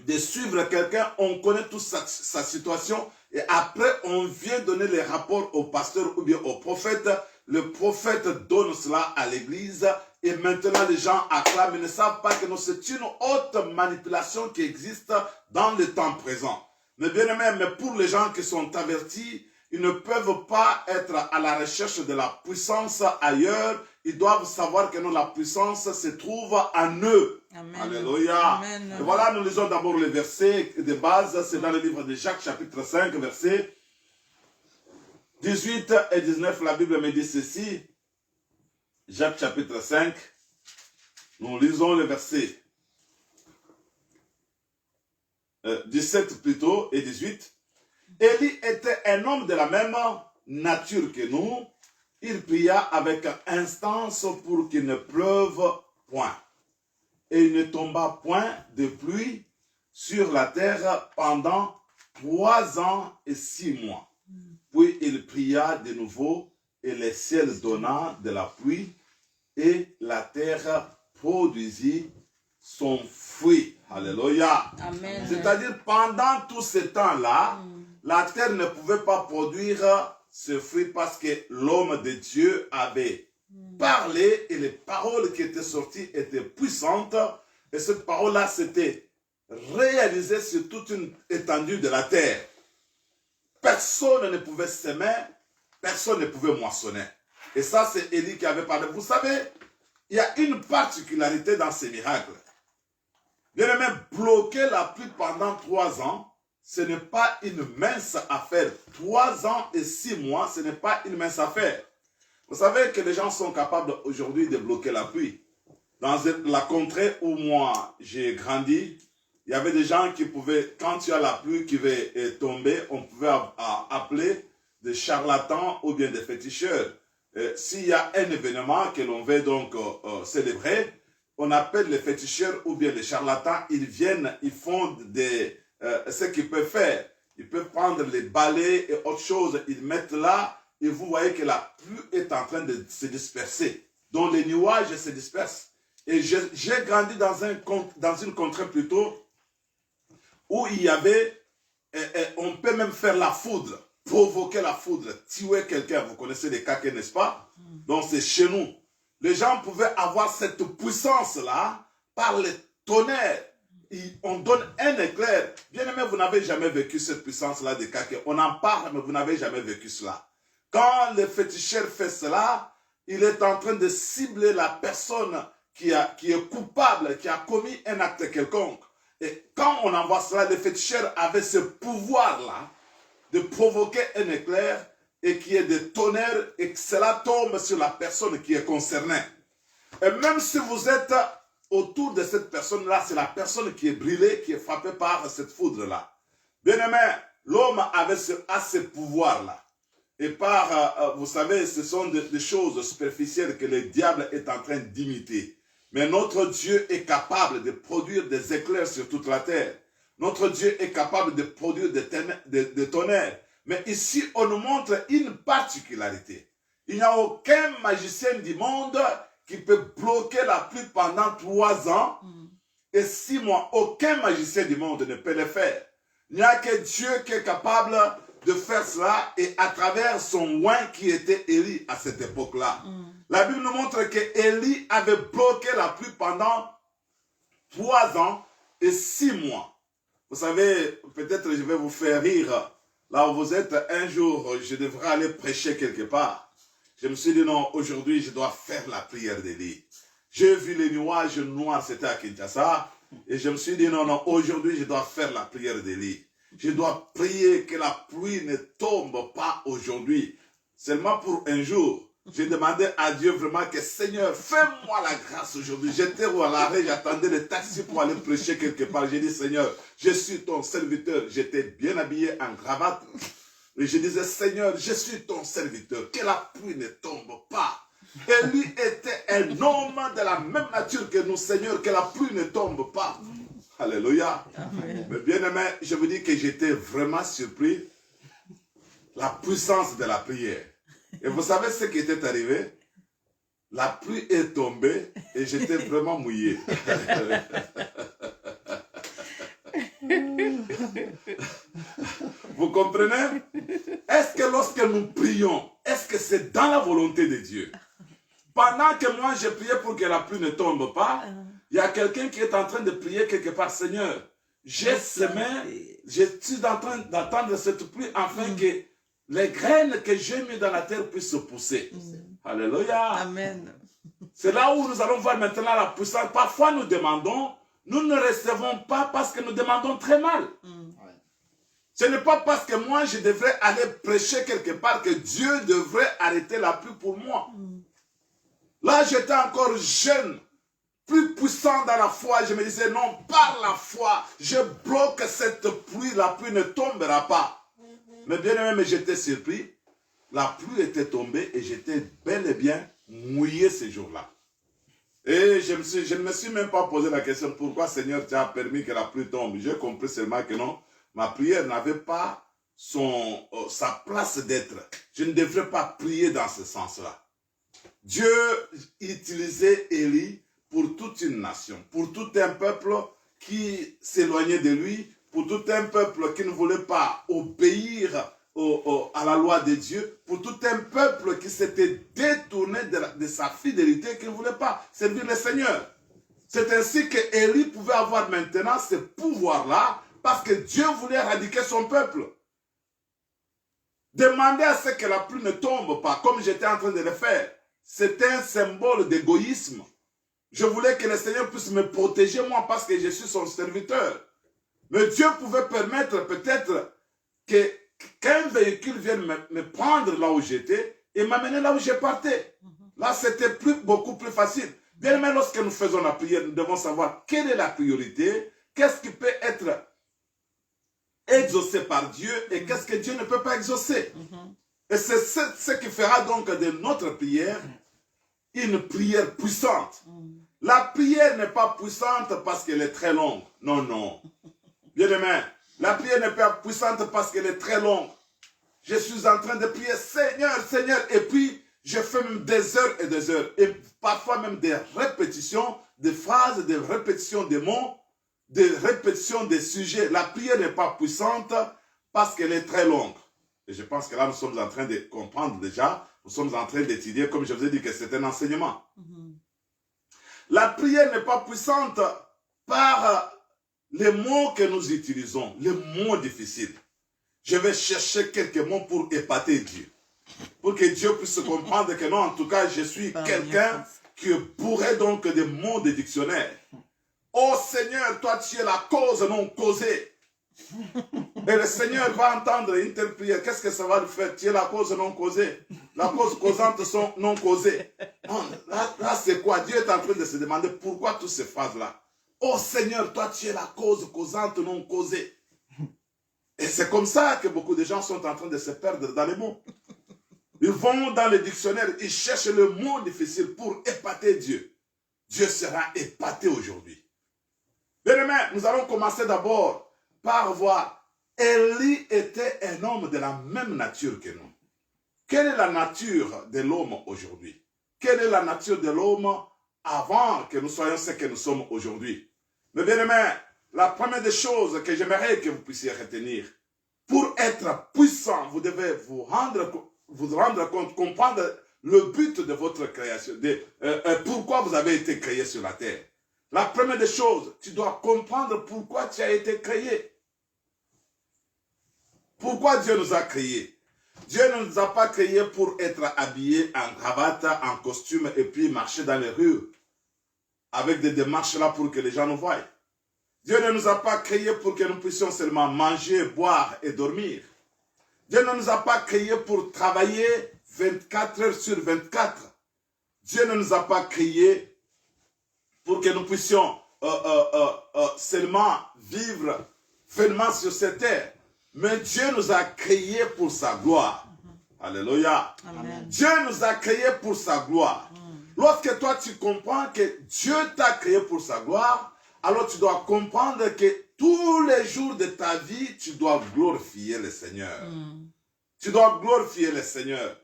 de suivre quelqu'un, on connaît toute sa situation et après on vient donner les rapports au pasteur ou bien au prophète. Le prophète donne cela à l'église et maintenant les gens acclament et ne savent pas que c'est une autre manipulation qui existe dans le temps présent. Mais bien aimé, mais pour les gens qui sont avertis, ils ne peuvent pas être à la recherche de la puissance ailleurs. Ils doivent savoir que la puissance se trouve en eux. Amen. Alléluia. Amen. Et voilà, nous lisons d'abord le verset de base. C'est dans le livre de Jacques, chapitre 5, versets 18 et 19. La Bible me dit ceci. Jacques, chapitre 5. Nous lisons le verset 17 plutôt et 18. Élie était un homme de la même nature que nous. Il pria avec instance pour qu'il ne pleuve point. Et il ne tomba point de pluie sur la terre pendant 3 ans et 6 mois. Puis il pria de nouveau et le ciel donna de la pluie et la terre produisit son fruit. Alléluia. Amen. C'est-à-dire pendant tout ce temps-là, la terre ne pouvait pas produire ce fruit parce que l'homme de Dieu avait parlé et les paroles qui étaient sorties étaient puissantes et cette parole-là s'était réalisée sur toute une étendue de la terre. Personne ne pouvait s'aimer, personne ne pouvait moissonner. Et ça, c'est Élie qui avait parlé. Vous savez, il y a une particularité dans ces miracles. Bien aimé, bloquer la pluie pendant 3 ans, ce n'est pas une mince affaire. 3 ans et 6 mois, ce n'est pas une mince affaire. Vous savez que les gens sont capables aujourd'hui de bloquer la pluie. Dans la contrée où moi j'ai grandi, il y avait des gens qui pouvaient, quand il y a la pluie qui va tomber, on pouvait appeler des charlatans ou bien des féticheurs. S'il y a un événement que l'on veut donc célébrer, on appelle les féticheurs ou bien les charlatans, ils viennent, ils font ce qu'ils peuvent faire. Ils peuvent prendre les balais et autre chose, ils mettent là, et vous voyez que la pluie est en train de se disperser. Donc les nuages se dispersent. Et j'ai grandi dans une contrée plutôt où il y avait, on peut même faire la foudre, provoquer la foudre, tuer quelqu'un. Vous connaissez les cas, n'est-ce pas? Donc c'est chez nous. Les gens pouvaient avoir cette puissance-là par le tonnerre. On donne un éclair. Bien aimé, vous n'avez jamais vécu cette puissance-là de caca. On en parle, mais vous n'avez jamais vécu cela. Quand le féticheur fait cela, il est en train de cibler la personne qui est coupable, qui a commis un acte quelconque. Et quand on envoie cela, le féticheur avait ce pouvoir-là de provoquer un éclair et qui est des tonnerres et que cela tombe sur la personne qui est concernée. Et même si vous êtes autour de cette personne-là, c'est la personne qui est brûlée, qui est frappée par cette foudre-là. Bien aimé, l'homme avait ce pouvoir-là. Et vous savez, ce sont des choses superficielles que le diable est en train d'imiter. Mais notre Dieu est capable de produire des éclairs sur toute la terre. Notre Dieu est capable de produire des tonnerres. Mais ici, on nous montre une particularité. Il n'y a aucun magicien du monde qui peut bloquer la pluie pendant 3 ans et 6 mois. Aucun magicien du monde ne peut le faire. Il n'y a que Dieu qui est capable de faire cela et à travers son oint qui était Élie à cette époque-là. La Bible nous montre que Élie avait bloqué la pluie pendant 3 ans et 6 mois. Vous savez, peut-être je vais vous faire rire. Là où vous êtes, un jour, je devrais aller prêcher quelque part. Je me suis dit, non, aujourd'hui, je dois faire la prière d'Élie. J'ai vu les nuages noirs, c'était à Kinshasa. Et je me suis dit, non, aujourd'hui, je dois faire la prière d'Élie. Je dois prier que la pluie ne tombe pas aujourd'hui. Seulement pour un jour. J'ai demandé à Dieu vraiment que Seigneur, fais-moi la grâce aujourd'hui. J'étais à l'arrêt, j'attendais le taxi pour aller prêcher quelque part. J'ai dit, Seigneur, je suis ton serviteur. J'étais bien habillé en cravate. Et je disais, Seigneur, je suis ton serviteur. Que la pluie ne tombe pas. Et lui était un homme de la même nature que nous, Seigneur, que la pluie ne tombe pas. Alléluia. Amen. Mais bien aimé, je vous dis que j'étais vraiment surpris. La puissance de la prière. Et vous savez ce qui était arrivé? La pluie est tombée et j'étais vraiment mouillé. Vous comprenez? Est-ce que lorsque nous prions, est-ce que c'est dans la volonté de Dieu? Pendant que moi je priais pour que la pluie ne tombe pas, il y a quelqu'un qui est en train de prier quelque part, Seigneur, j'ai semé, je suis en train d'attendre cette pluie afin que les graines que j'ai mises dans la terre puissent se pousser. Alléluia. Amen. C'est là où nous allons voir maintenant la puissance. Parfois nous demandons, nous ne recevons pas parce que nous demandons très mal. Ce n'est pas parce que moi je devrais aller prêcher quelque part que Dieu devrait arrêter la pluie pour moi. Là j'étais encore jeune, plus puissant dans la foi. Je me disais non, par la foi, je bloque cette pluie, la pluie ne tombera pas. Mais bien aimé, j'étais surpris. La pluie était tombée et j'étais bel et bien mouillé ce jour-là. Et je ne me suis même pas posé la question pourquoi Seigneur tu as permis que la pluie tombe. J'ai compris seulement que non, ma prière n'avait pas sa place d'être. Je ne devrais pas prier dans ce sens-là. Dieu utilisait Élie pour toute une nation, pour tout un peuple qui s'éloignait de lui, pour tout un peuple qui ne voulait pas obéir à la loi de Dieu, pour tout un peuple qui s'était détourné de sa fidélité, qui ne voulait pas servir le Seigneur. C'est ainsi que Élie pouvait avoir maintenant ce pouvoir-là, parce que Dieu voulait éradiquer son peuple. Demander à ce que la pluie ne tombe pas, comme j'étais en train de le faire, c'était un symbole d'égoïsme. Je voulais que le Seigneur puisse me protéger moi parce que je suis son serviteur. Mais Dieu pouvait permettre peut-être qu'un véhicule vienne me prendre là où j'étais et m'amener là où je partais. Là, c'était beaucoup plus facile. Bien même lorsque nous faisons la prière, nous devons savoir quelle est la priorité, qu'est-ce qui peut être exaucé par Dieu et qu'est-ce que Dieu ne peut pas exaucer. Et c'est ce qui fera donc de notre prière une prière puissante. La prière n'est pas puissante parce qu'elle est très longue. Non, non. Bien aimé, la prière n'est pas puissante parce qu'elle est très longue. Je suis en train de prier, Seigneur, Seigneur, et puis je fais même des heures et des heures, et parfois même des répétitions, des phrases, des répétitions des mots, des répétitions des sujets. La prière n'est pas puissante parce qu'elle est très longue. Et je pense que là, nous sommes en train de comprendre déjà, nous sommes en train d'étudier, comme je vous ai dit, que c'est un enseignement. La prière n'est pas puissante par les mots que nous utilisons, les mots difficiles. Je vais chercher quelques mots pour épater Dieu. Pour que Dieu puisse comprendre que non, en tout cas, je suis quelqu'un qui pourrait donc des mots de dictionnaire. Oh Seigneur, toi tu es la cause non causée. Et le Seigneur va entendre une telle prière. Qu'est-ce que ça va lui faire? Tu es la cause non causée. La cause causante sont non causées. Là c'est quoi? Dieu est en train de se demander pourquoi toutes ces phrases-là. Oh Seigneur, toi tu es la cause causante non causée. Et c'est comme ça que beaucoup de gens sont en train de se perdre dans les mots. Ils vont dans le dictionnaire, ils cherchent le mot difficile pour épater Dieu. Dieu sera épaté aujourd'hui. Bien aimé, nous allons commencer d'abord par voir. Élie était un homme de la même nature que nous. Quelle est la nature de l'homme aujourd'hui? Quelle est la nature de l'homme avant que nous soyons ce que nous sommes aujourd'hui? Mais bien aimé, la première des choses que j'aimerais que vous puissiez retenir, pour être puissant, vous devez vous rendre compte, comprendre le but de votre création, pourquoi vous avez été créé sur la terre. La première des choses, tu dois comprendre pourquoi tu as été créé. Pourquoi Dieu nous a créés? Dieu ne nous a pas créés pour être habillés en cravate, en costume et puis marcher dans les rues avec des démarches là pour que les gens nous voient. Dieu ne nous a pas créés pour que nous puissions seulement manger, boire et dormir. Dieu ne nous a pas créés pour travailler 24 heures sur 24. Dieu ne nous a pas créés pour que nous puissions seulement vivre vainement sur cette terre. Mais Dieu nous a créés pour sa gloire. Alléluia. Amen. Dieu nous a créés pour sa gloire. Lorsque toi tu comprends que Dieu t'a créé pour sa gloire, alors tu dois comprendre que tous les jours de ta vie, tu dois glorifier le Seigneur. Tu dois glorifier le Seigneur.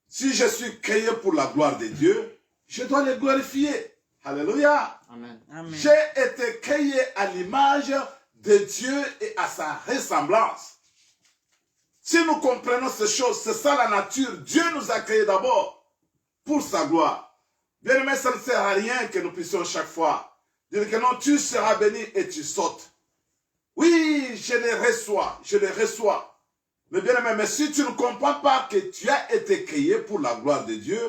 Si je suis créé pour la gloire de Dieu, je dois le glorifier. Alléluia. Amen. J'ai été créé à l'image de Dieu et à sa ressemblance. Si nous comprenons ces choses, c'est ça la nature. Dieu nous a créés d'abord pour sa gloire. Bien aimé, ça ne sert à rien que nous puissions chaque fois dire que non, tu seras béni et tu sautes. Oui, je les reçois. Mais bien aimé, mais si tu ne comprends pas que tu as été créé pour la gloire de Dieu,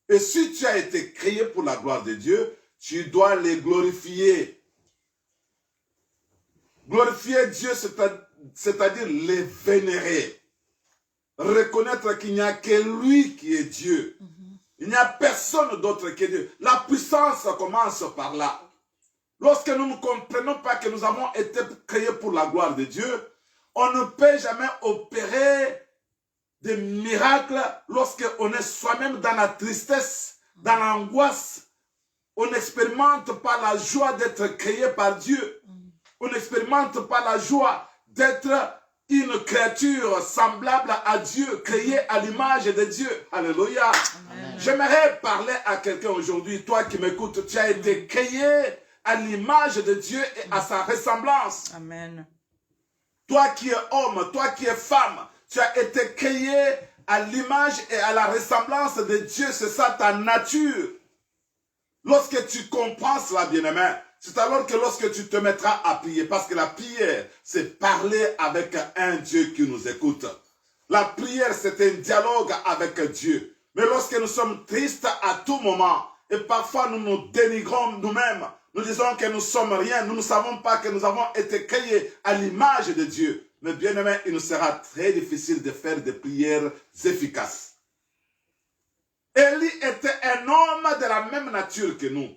et si tu as été créé pour la gloire de Dieu, tu dois les glorifier. Glorifier Dieu, c'est-à-dire les vénérer. Reconnaître qu'il n'y a que lui qui est Dieu. Il n'y a personne d'autre que Dieu. La puissance commence par là. Lorsque nous ne comprenons pas que nous avons été créés pour la gloire de Dieu, on ne peut jamais opérer des miracles lorsque on est soi-même dans la tristesse, dans l'angoisse. On n'expérimente pas la joie d'être créé par Dieu. On n'expérimente pas la joie d'être une créature semblable à Dieu, créée à l'image de Dieu. Alléluia. J'aimerais parler à quelqu'un aujourd'hui, toi qui m'écoutes, tu as été créé à l'image de Dieu et à sa ressemblance. Amen. Toi qui es homme, toi qui es femme, tu as été créé à l'image et à la ressemblance de Dieu. C'est ça ta nature. Lorsque tu comprends cela, bien-aimé, c'est alors que lorsque tu te mettras à prier, parce que la prière, c'est parler avec un Dieu qui nous écoute. La prière, c'est un dialogue avec Dieu. Mais lorsque nous sommes tristes à tout moment, et parfois nous nous dénigrons nous-mêmes, nous disons que nous sommes rien, nous ne savons pas que nous avons été créés à l'image de Dieu. Mais bien aimé, il nous sera très difficile de faire des prières efficaces. Élie était un homme de la même nature que nous.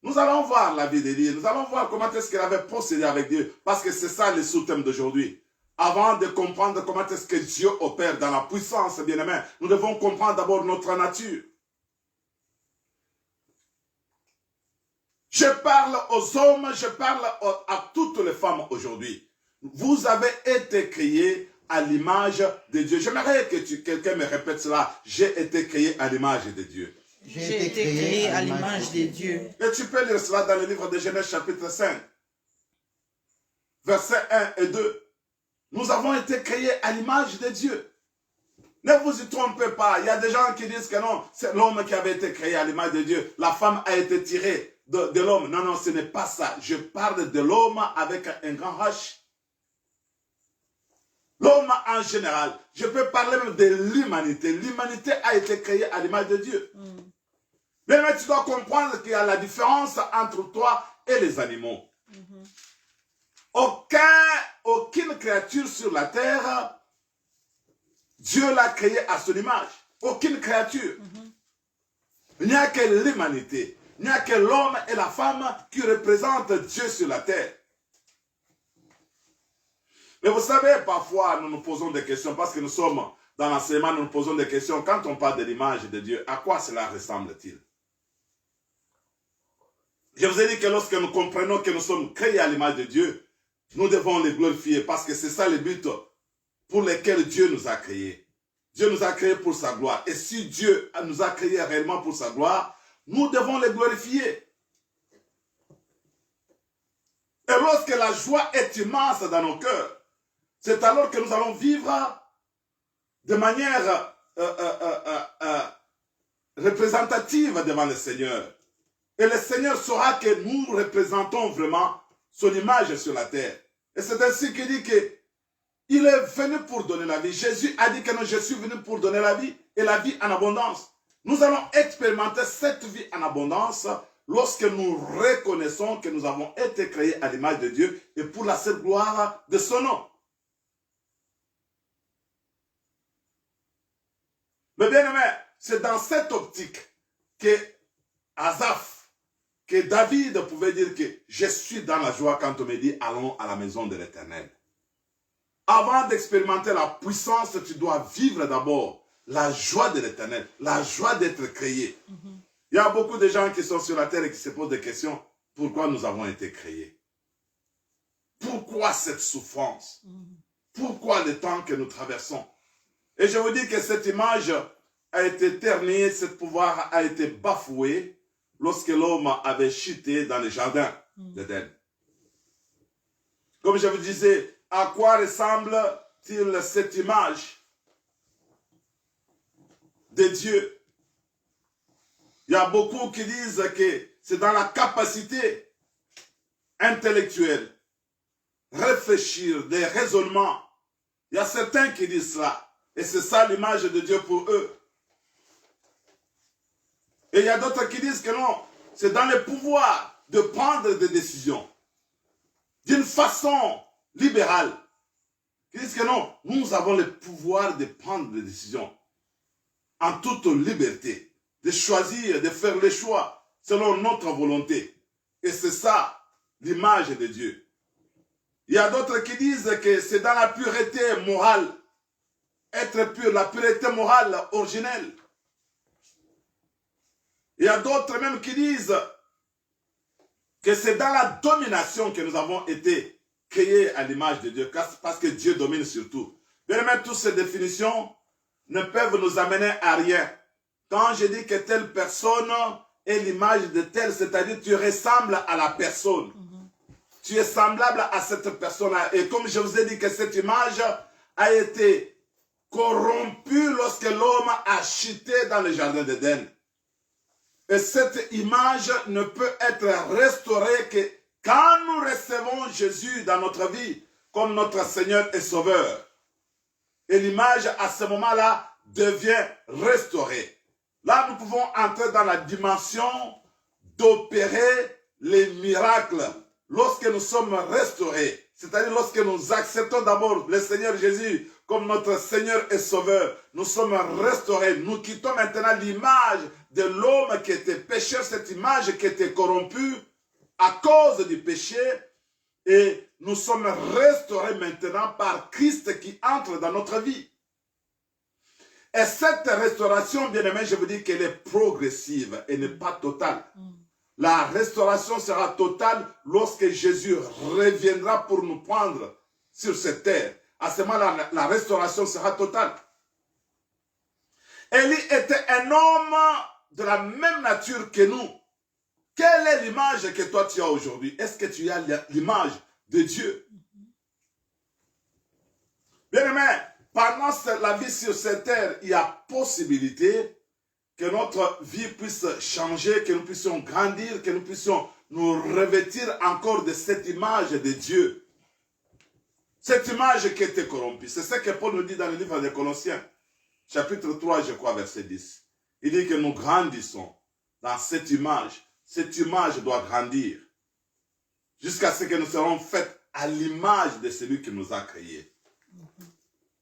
Nous allons voir la vie d'Élie, nous allons voir comment est-ce qu'il avait procédé avec Dieu, parce que c'est ça le sous-thème d'aujourd'hui. Avant de comprendre comment est-ce que Dieu opère dans la puissance, bien aimé, nous devons comprendre d'abord notre nature. Je parle aux hommes, je parle à toutes les femmes aujourd'hui. Vous avez été créés à l'image de Dieu. J'aimerais que quelqu'un me répète cela. J'ai été créé à l'image de Dieu. J'ai été créé à l'image de Dieu. Et tu peux lire cela dans le livre de Genèse chapitre 5, versets 1 et 2. Nous avons été créés à l'image de Dieu. Ne vous y trompez pas. Il y a des gens qui disent que non, c'est l'homme qui avait été créé à l'image de Dieu. La femme a été tirée de l'homme. Non, non, ce n'est pas ça. Je parle de l'homme avec un grand H. L'homme en général. Je peux parler même de l'humanité. L'humanité a été créée à l'image de Dieu. Mais tu dois comprendre qu'il y a la différence entre toi et les animaux. Aucune créature sur la terre, Dieu l'a créée à son image. Aucune créature. Il n'y a que l'humanité. Il n'y a que l'homme et la femme qui représentent Dieu sur la terre. Mais vous savez, parfois, nous nous posons des questions parce que nous sommes dans l'enseignement, nous nous posons des questions. Quand on parle de l'image de Dieu, à quoi cela ressemble-t-il? Je vous ai dit que lorsque nous comprenons que nous sommes créés à l'image de Dieu, nous devons les glorifier parce que c'est ça le but pour lequel Dieu nous a créés. Dieu nous a créés pour sa gloire. Et si Dieu nous a créés réellement pour sa gloire, nous devons les glorifier. Et lorsque la joie est immense dans nos cœurs, c'est alors que nous allons vivre de manière représentative devant le Seigneur. Et le Seigneur saura que nous représentons vraiment son image sur la terre. Et c'est ainsi qu'il dit qu'il est venu pour donner la vie. Jésus a dit que non, je suis venu pour donner la vie et la vie en abondance. Nous allons expérimenter cette vie en abondance lorsque nous reconnaissons que nous avons été créés à l'image de Dieu et pour la seule gloire de son nom. Mais bien aimé, c'est dans cette optique que Asaph, que David pouvait dire que je suis dans la joie quand on me dit allons à la maison de l'Éternel. Avant d'expérimenter la puissance, tu dois vivre d'abord la joie de l'Éternel, la joie d'être créé. Il y a beaucoup de gens qui sont sur la terre et qui se posent des questions. Pourquoi nous avons été créés? Pourquoi cette souffrance? Pourquoi le temps que nous traversons? Et je vous dis que cette image a été ternie, ce pouvoir a été bafoué lorsque l'homme avait chuté dans le jardin d'Éden. Comme je vous disais, à quoi ressemble-t-il cette image de Dieu? Il y a beaucoup qui disent que c'est dans la capacité intellectuelle, réfléchir, des raisonnements. Il y a certains qui disent cela. Et c'est ça l'image de Dieu pour eux. Et il y a d'autres qui disent que non, c'est dans le pouvoir de prendre des décisions d'une façon libérale. Ils disent que non, nous avons le pouvoir de prendre des décisions en toute liberté, de choisir, de faire les choix selon notre volonté. Et c'est ça l'image de Dieu. Il y a d'autres qui disent que c'est dans la pureté morale, être pur, la pureté morale originelle. Il y a d'autres même qui disent que c'est dans la domination que nous avons été créés à l'image de Dieu, parce que Dieu domine sur tout. Bien aimé, toutes ces définitions ne peuvent nous amener à rien. Quand je dis que telle personne est l'image de telle, c'est-à-dire tu ressembles à la personne. Tu es semblable à cette personne-là. Et comme je vous ai dit que cette image a été corrompue lorsque l'homme a chuté dans le jardin d'Éden. Et cette image ne peut être restaurée que quand nous recevons Jésus dans notre vie comme notre Seigneur et Sauveur. Et l'image à ce moment-là devient restaurée. Là, nous pouvons entrer dans la dimension d'opérer les miracles lorsque nous sommes restaurés. C'est-à-dire lorsque nous acceptons d'abord le Seigneur Jésus comme notre Seigneur et Sauveur. Nous sommes restaurés. Nous quittons maintenant l'image de l'homme qui était pécheur, cette image qui était corrompue à cause du péché. Et nous sommes restaurés maintenant par Christ qui entre dans notre vie. Et cette restauration, bien aimé, je vous dis qu'elle est progressive et n'est pas totale. La restauration sera totale lorsque Jésus reviendra pour nous prendre sur cette terre. À ce moment-là, la restauration sera totale. Élie était un homme de la même nature que nous. Quelle est l'image que toi tu as aujourd'hui? Est-ce que tu as l'image de Dieu? Bien aimé, pendant la vie sur cette terre, il y a possibilité que notre vie puisse changer, que nous puissions grandir, que nous puissions nous revêtir encore de cette image de Dieu. Cette image qui était corrompue. C'est ce que Paul nous dit dans le livre des Colossiens, chapitre 3, je crois, verset 10. Il dit que nous grandissons dans cette image. Cette image doit grandir jusqu'à ce que nous serons faits à l'image de celui qui nous a créés.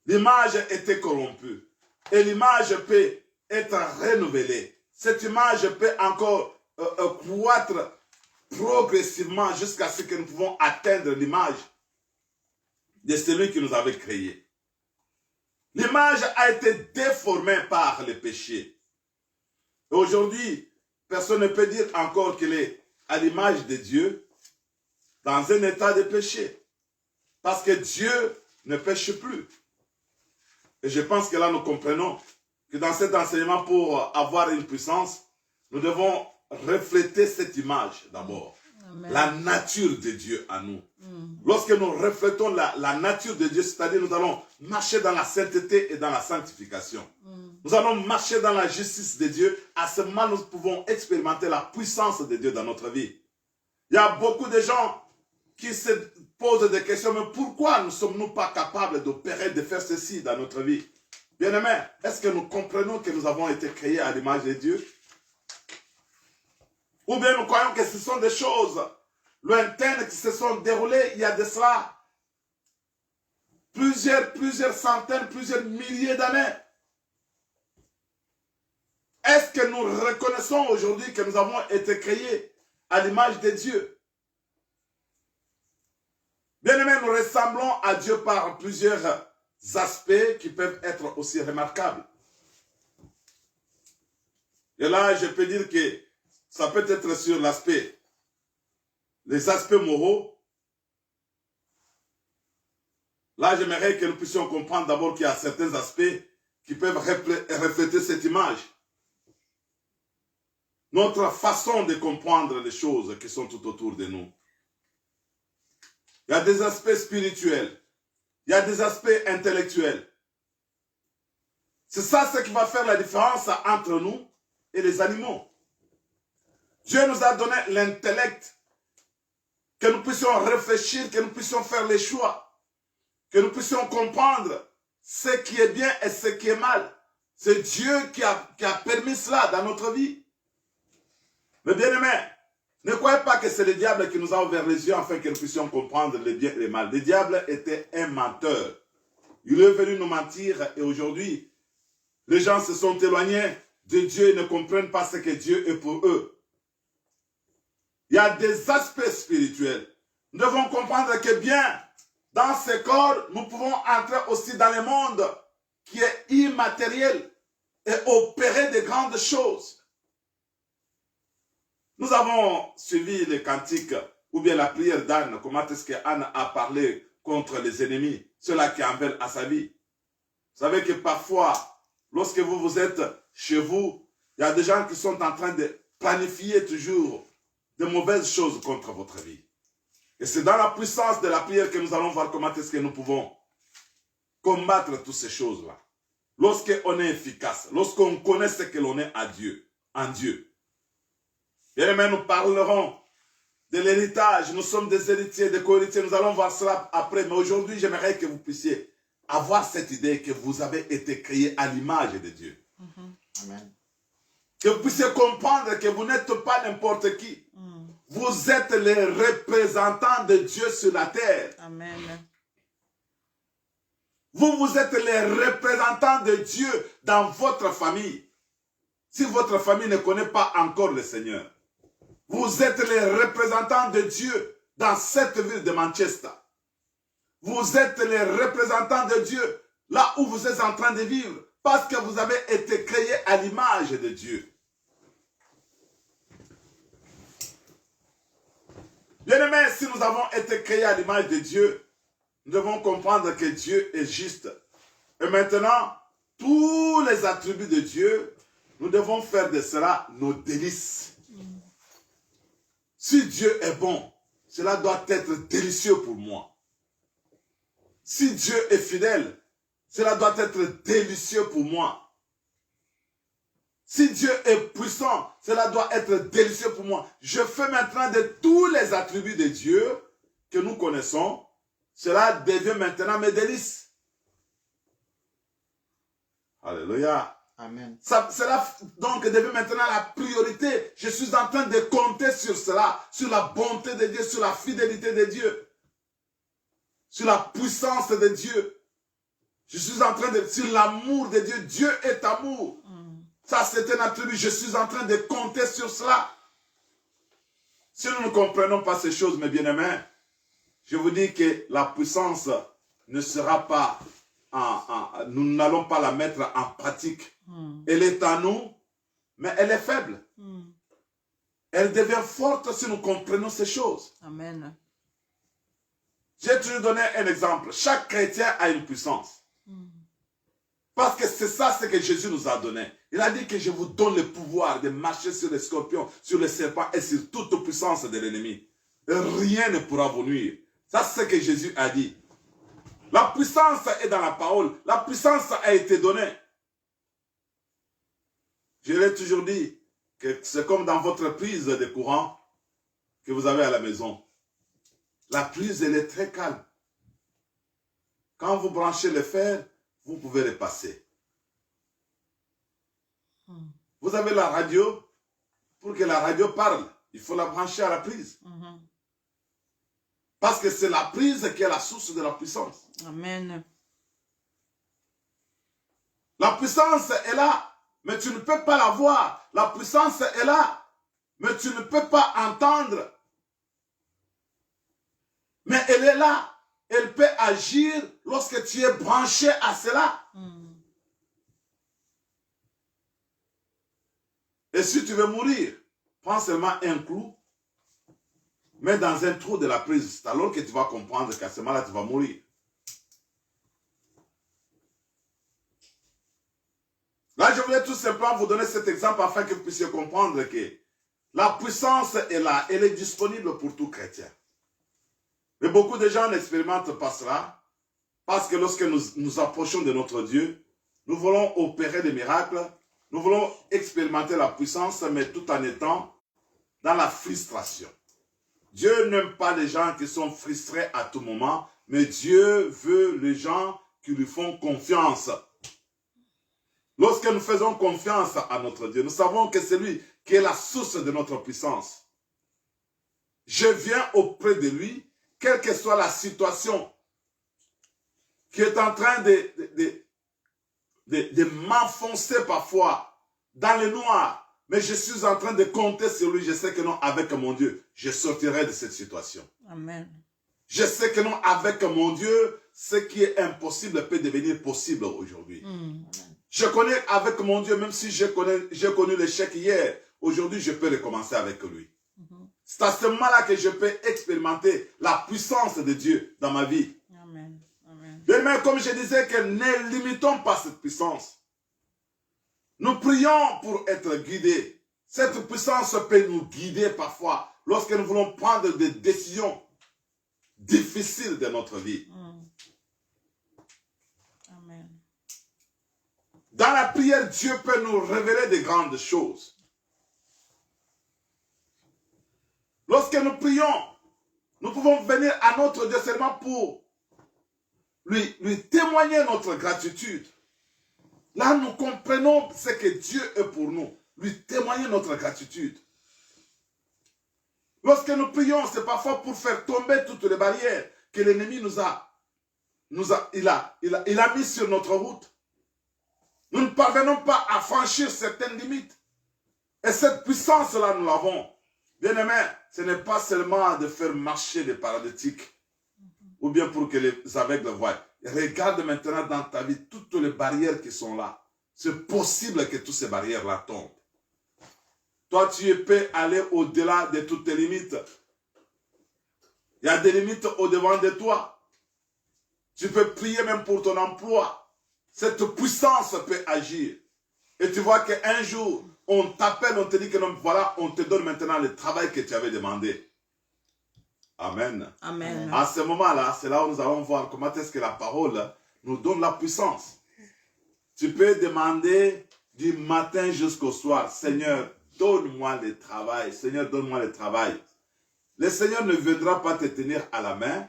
L'image était corrompue et l'image peut être renouvelée. Cette image peut encore croître progressivement jusqu'à ce que nous pouvons atteindre l'image de celui qui nous avait créés. L'image a été déformée par le péché. Aujourd'hui, personne ne peut dire encore qu'il est à l'image de Dieu dans un état de péché. Parce que Dieu ne péche plus. Et je pense que là, nous comprenons que dans cet enseignement, pour avoir une puissance, nous devons refléter cette image d'abord. La nature de Dieu à nous. Lorsque nous reflétons la nature de Dieu, c'est-à-dire nous allons marcher dans la sainteté et dans la sanctification. Nous allons marcher dans la justice de Dieu. À ce moment, nous pouvons expérimenter la puissance de Dieu dans notre vie. Il y a beaucoup de gens qui se posent des questions, mais pourquoi ne sommes-nous pas capables d'opérer, de faire ceci dans notre vie? Bien-aimés, est-ce que nous comprenons que nous avons été créés à l'image de Dieu? Ou bien nous croyons que ce sont des choses lointaines qui se sont déroulées il y a de cela plusieurs centaines, plusieurs milliers d'années. Est-ce que nous reconnaissons aujourd'hui que nous avons été créés à l'image de Dieu? Bien aimé, nous ressemblons à Dieu par plusieurs aspects qui peuvent être aussi remarquables. Et là, je peux dire que ça peut être sur les aspects moraux. Là, j'aimerais que nous puissions comprendre d'abord qu'il y a certains aspects qui peuvent refléter cette image. Notre façon de comprendre les choses qui sont tout autour de nous. Il y a des aspects spirituels. Il y a des aspects intellectuels. C'est ça ce qui va faire la différence entre nous et les animaux. Dieu nous a donné l'intellect, que nous puissions réfléchir, que nous puissions faire les choix, que nous puissions comprendre ce qui est bien et ce qui est mal. C'est Dieu qui a permis cela dans notre vie. Mais bien aimé, ne croyez pas que c'est le diable qui nous a ouvert les yeux afin que nous puissions comprendre le bien et le mal. Le diable était un menteur. Il est venu nous mentir et aujourd'hui, les gens se sont éloignés de Dieu et ne comprennent pas ce que Dieu est pour eux. Il y a des aspects spirituels. Nous devons comprendre que bien, dans ce corps, nous pouvons entrer aussi dans le monde qui est immatériel et opérer de grandes choses. Nous avons suivi les cantiques ou bien la prière d'Anne, comment est-ce qu'Anne a parlé contre les ennemis, ceux-là qui en veulent à sa vie. Vous savez que parfois, lorsque vous êtes chez vous, il y a des gens qui sont en train de planifier toujours de mauvaises choses contre votre vie. Et c'est dans la puissance de la prière que nous allons voir comment est-ce que nous pouvons combattre toutes ces choses-là. Lorsqu'on est efficace, lorsqu'on connaît ce que l'on est à Dieu, en Dieu. Bien aimé, nous parlerons de l'héritage. Nous sommes des héritiers, des co-héritiers. Nous allons voir cela après. Mais aujourd'hui, j'aimerais que vous puissiez avoir cette idée que vous avez été créés à l'image de Dieu. Amen. Que vous puissiez comprendre que vous n'êtes pas n'importe qui. Vous êtes les représentants de Dieu sur la terre. Amen. Vous êtes les représentants de Dieu dans votre famille. Si votre famille ne connaît pas encore le Seigneur, vous êtes les représentants de Dieu dans cette ville de Manchester. Vous êtes les représentants de Dieu là où vous êtes en train de vivre parce que vous avez été créés à l'image de Dieu. Bien-aimés, si nous avons été créés à l'image de Dieu, nous devons comprendre que Dieu est juste. Et maintenant, tous les attributs de Dieu, nous devons faire de cela nos délices. Si Dieu est bon, cela doit être délicieux pour moi. Si Dieu est fidèle, cela doit être délicieux pour moi. Si Dieu est puissant, cela doit être délicieux pour moi. Je fais maintenant de tous les attributs de Dieu que nous connaissons, cela devient maintenant mes délices. Alléluia. Amen. Cela donc devient maintenant la priorité. Je suis en train de compter sur cela, sur la bonté de Dieu, sur la fidélité de Dieu, sur la puissance de Dieu. Je suis en train de, sur l'amour de Dieu. Dieu est amour. Ça, c'est un attribut. Je suis en train de compter sur cela. Si nous ne comprenons pas ces choses, mes bien-aimés, je vous dis que la puissance ne sera pas, nous n'allons pas la mettre en pratique. Elle est en nous, mais elle est faible. Elle devient forte si nous comprenons ces choses. Amen. J'ai toujours donné un exemple. Chaque chrétien a une puissance. Parce que c'est ça ce que Jésus nous a donné. Il a dit que je vous donne le pouvoir de marcher sur les scorpions, sur les serpents et sur toute puissance de l'ennemi. Rien ne pourra vous nuire. Ça, c'est ce que Jésus a dit. La puissance est dans la parole. La puissance a été donnée. Je l'ai toujours dit que c'est comme dans votre prise de courant que vous avez à la maison. La prise, elle est très calme. Quand vous branchez le fer, vous pouvez le passer. Vous avez la radio. Pour que la radio parle, il faut la brancher à la prise. Parce que c'est la prise qui est la source de la puissance. Amen. La puissance est là, mais tu ne peux pas la voir. La puissance est là, mais tu ne peux pas entendre. Mais elle est là. Elle peut agir lorsque tu es branché à cela. Et si tu veux mourir, prends seulement un clou, mets dans un trou de la prise. C'est alors que tu vas comprendre qu'à ce moment-là, tu vas mourir. Là, je voulais tout simplement vous donner cet exemple afin que vous puissiez comprendre que la puissance est là. Elle est disponible pour tout chrétien. Mais beaucoup de gens n'expérimentent pas cela. Parce que lorsque nous nous approchons de notre Dieu, nous voulons opérer des miracles, nous voulons expérimenter la puissance, mais tout en étant dans la frustration. Dieu n'aime pas les gens qui sont frustrés à tout moment, mais Dieu veut les gens qui lui font confiance. Lorsque nous faisons confiance à notre Dieu, nous savons que c'est lui qui est la source de notre puissance. Je viens auprès de lui, quelle que soit la situation qui est en train de m'enfoncer parfois dans le noir. Mais je suis en train de compter sur lui. Je sais que non, avec mon Dieu, je sortirai de cette situation. Amen. Je sais que non, avec mon Dieu, ce qui est impossible peut devenir possible aujourd'hui. Je connais avec mon Dieu, même si j'ai connu l'échec hier, aujourd'hui je peux recommencer avec lui. C'est à ce moment-là que je peux expérimenter la puissance de Dieu dans ma vie. Amen. Amen. Mais comme je disais, que ne limitons pas cette puissance. Nous prions pour être guidés. Cette puissance peut nous guider parfois lorsque nous voulons prendre des décisions difficiles de notre vie. Amen. Dans la prière, Dieu peut nous révéler de grandes choses. Lorsque nous prions, nous pouvons venir à notre Dieu seulement pour lui témoigner notre gratitude. Là, nous comprenons ce que Dieu est pour nous. Lui témoigner notre gratitude. Lorsque nous prions, c'est parfois pour faire tomber toutes les barrières que l'ennemi il a mis sur notre route. Nous ne parvenons pas à franchir certaines limites. Et cette puissance-là, nous l'avons. Bien-aimés, ce n'est pas seulement de faire marcher les paralytiques ou bien pour que les aveugles voient. Regarde maintenant dans ta vie toutes les barrières qui sont là. C'est possible que toutes ces barrières-là tombent. Toi, tu peux aller au-delà de toutes tes limites. Il y a des limites au-devant de toi. Tu peux prier même pour ton emploi. Cette puissance peut agir. Et tu vois qu'un jour, on t'appelle, on te dit que non, voilà, on te donne maintenant le travail que tu avais demandé. Amen. Amen. À ce moment-là, c'est là où nous allons voir comment est-ce que la parole nous donne la puissance. Tu peux demander du matin jusqu'au soir, Seigneur, donne-moi le travail. Seigneur, donne-moi le travail. Le Seigneur ne viendra pas te tenir à la main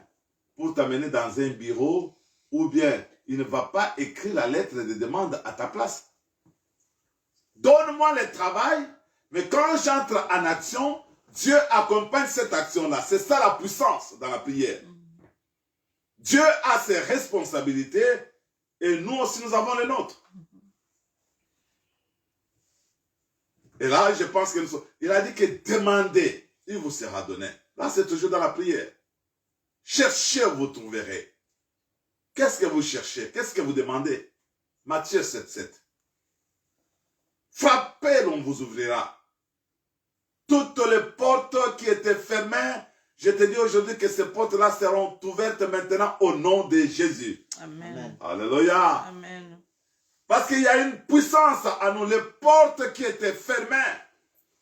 pour t'amener dans un bureau ou bien il ne va pas écrire la lettre de demande à ta place. Donne-moi le travail, mais quand j'entre en action, Dieu accompagne cette action-là. C'est ça la puissance dans la prière. Dieu a ses responsabilités et nous aussi nous avons les nôtres. Et là, je pense qu'il a dit que demandez, il vous sera donné. Là, c'est toujours dans la prière. Cherchez, vous trouverez. Qu'est-ce que vous cherchez? Qu'est-ce que vous demandez? Matthieu 7,7. Frappez, on vous ouvrira. Toutes les portes qui étaient fermées, je te dis aujourd'hui que ces portes-là seront ouvertes maintenant au nom de Jésus. Amen. Alléluia. Amen. Parce qu'il y a une puissance à nous. Les portes qui étaient fermées,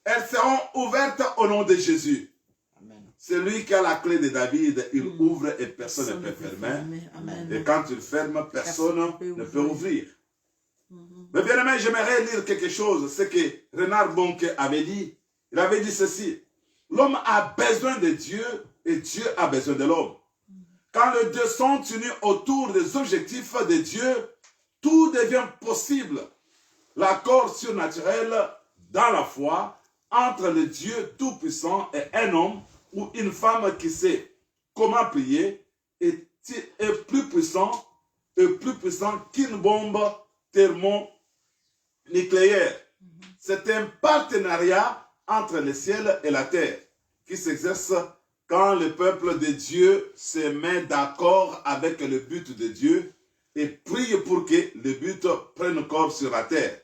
elles seront ouvertes au nom de Jésus. C'est lui qui a la clé de David. Il ouvre et personne ne peut fermer. Amen. Et quand il ferme, personne ne peut ouvrir. Mais bien aimé, j'aimerais lire quelque chose. Ce que Renard Bonke avait dit. Il avait dit ceci. L'homme a besoin de Dieu et Dieu a besoin de l'homme. Quand les deux sont unis autour des objectifs de Dieu, tout devient possible. L'accord surnaturel dans la foi entre le Dieu tout-puissant et un homme ou une femme qui sait comment prier est plus puissant qu'une bombe thermonucléaire. C'est un partenariat entre le ciel et la terre qui s'exerce quand le peuple de Dieu se met d'accord avec le but de Dieu et prie pour que le but prenne corps sur la terre.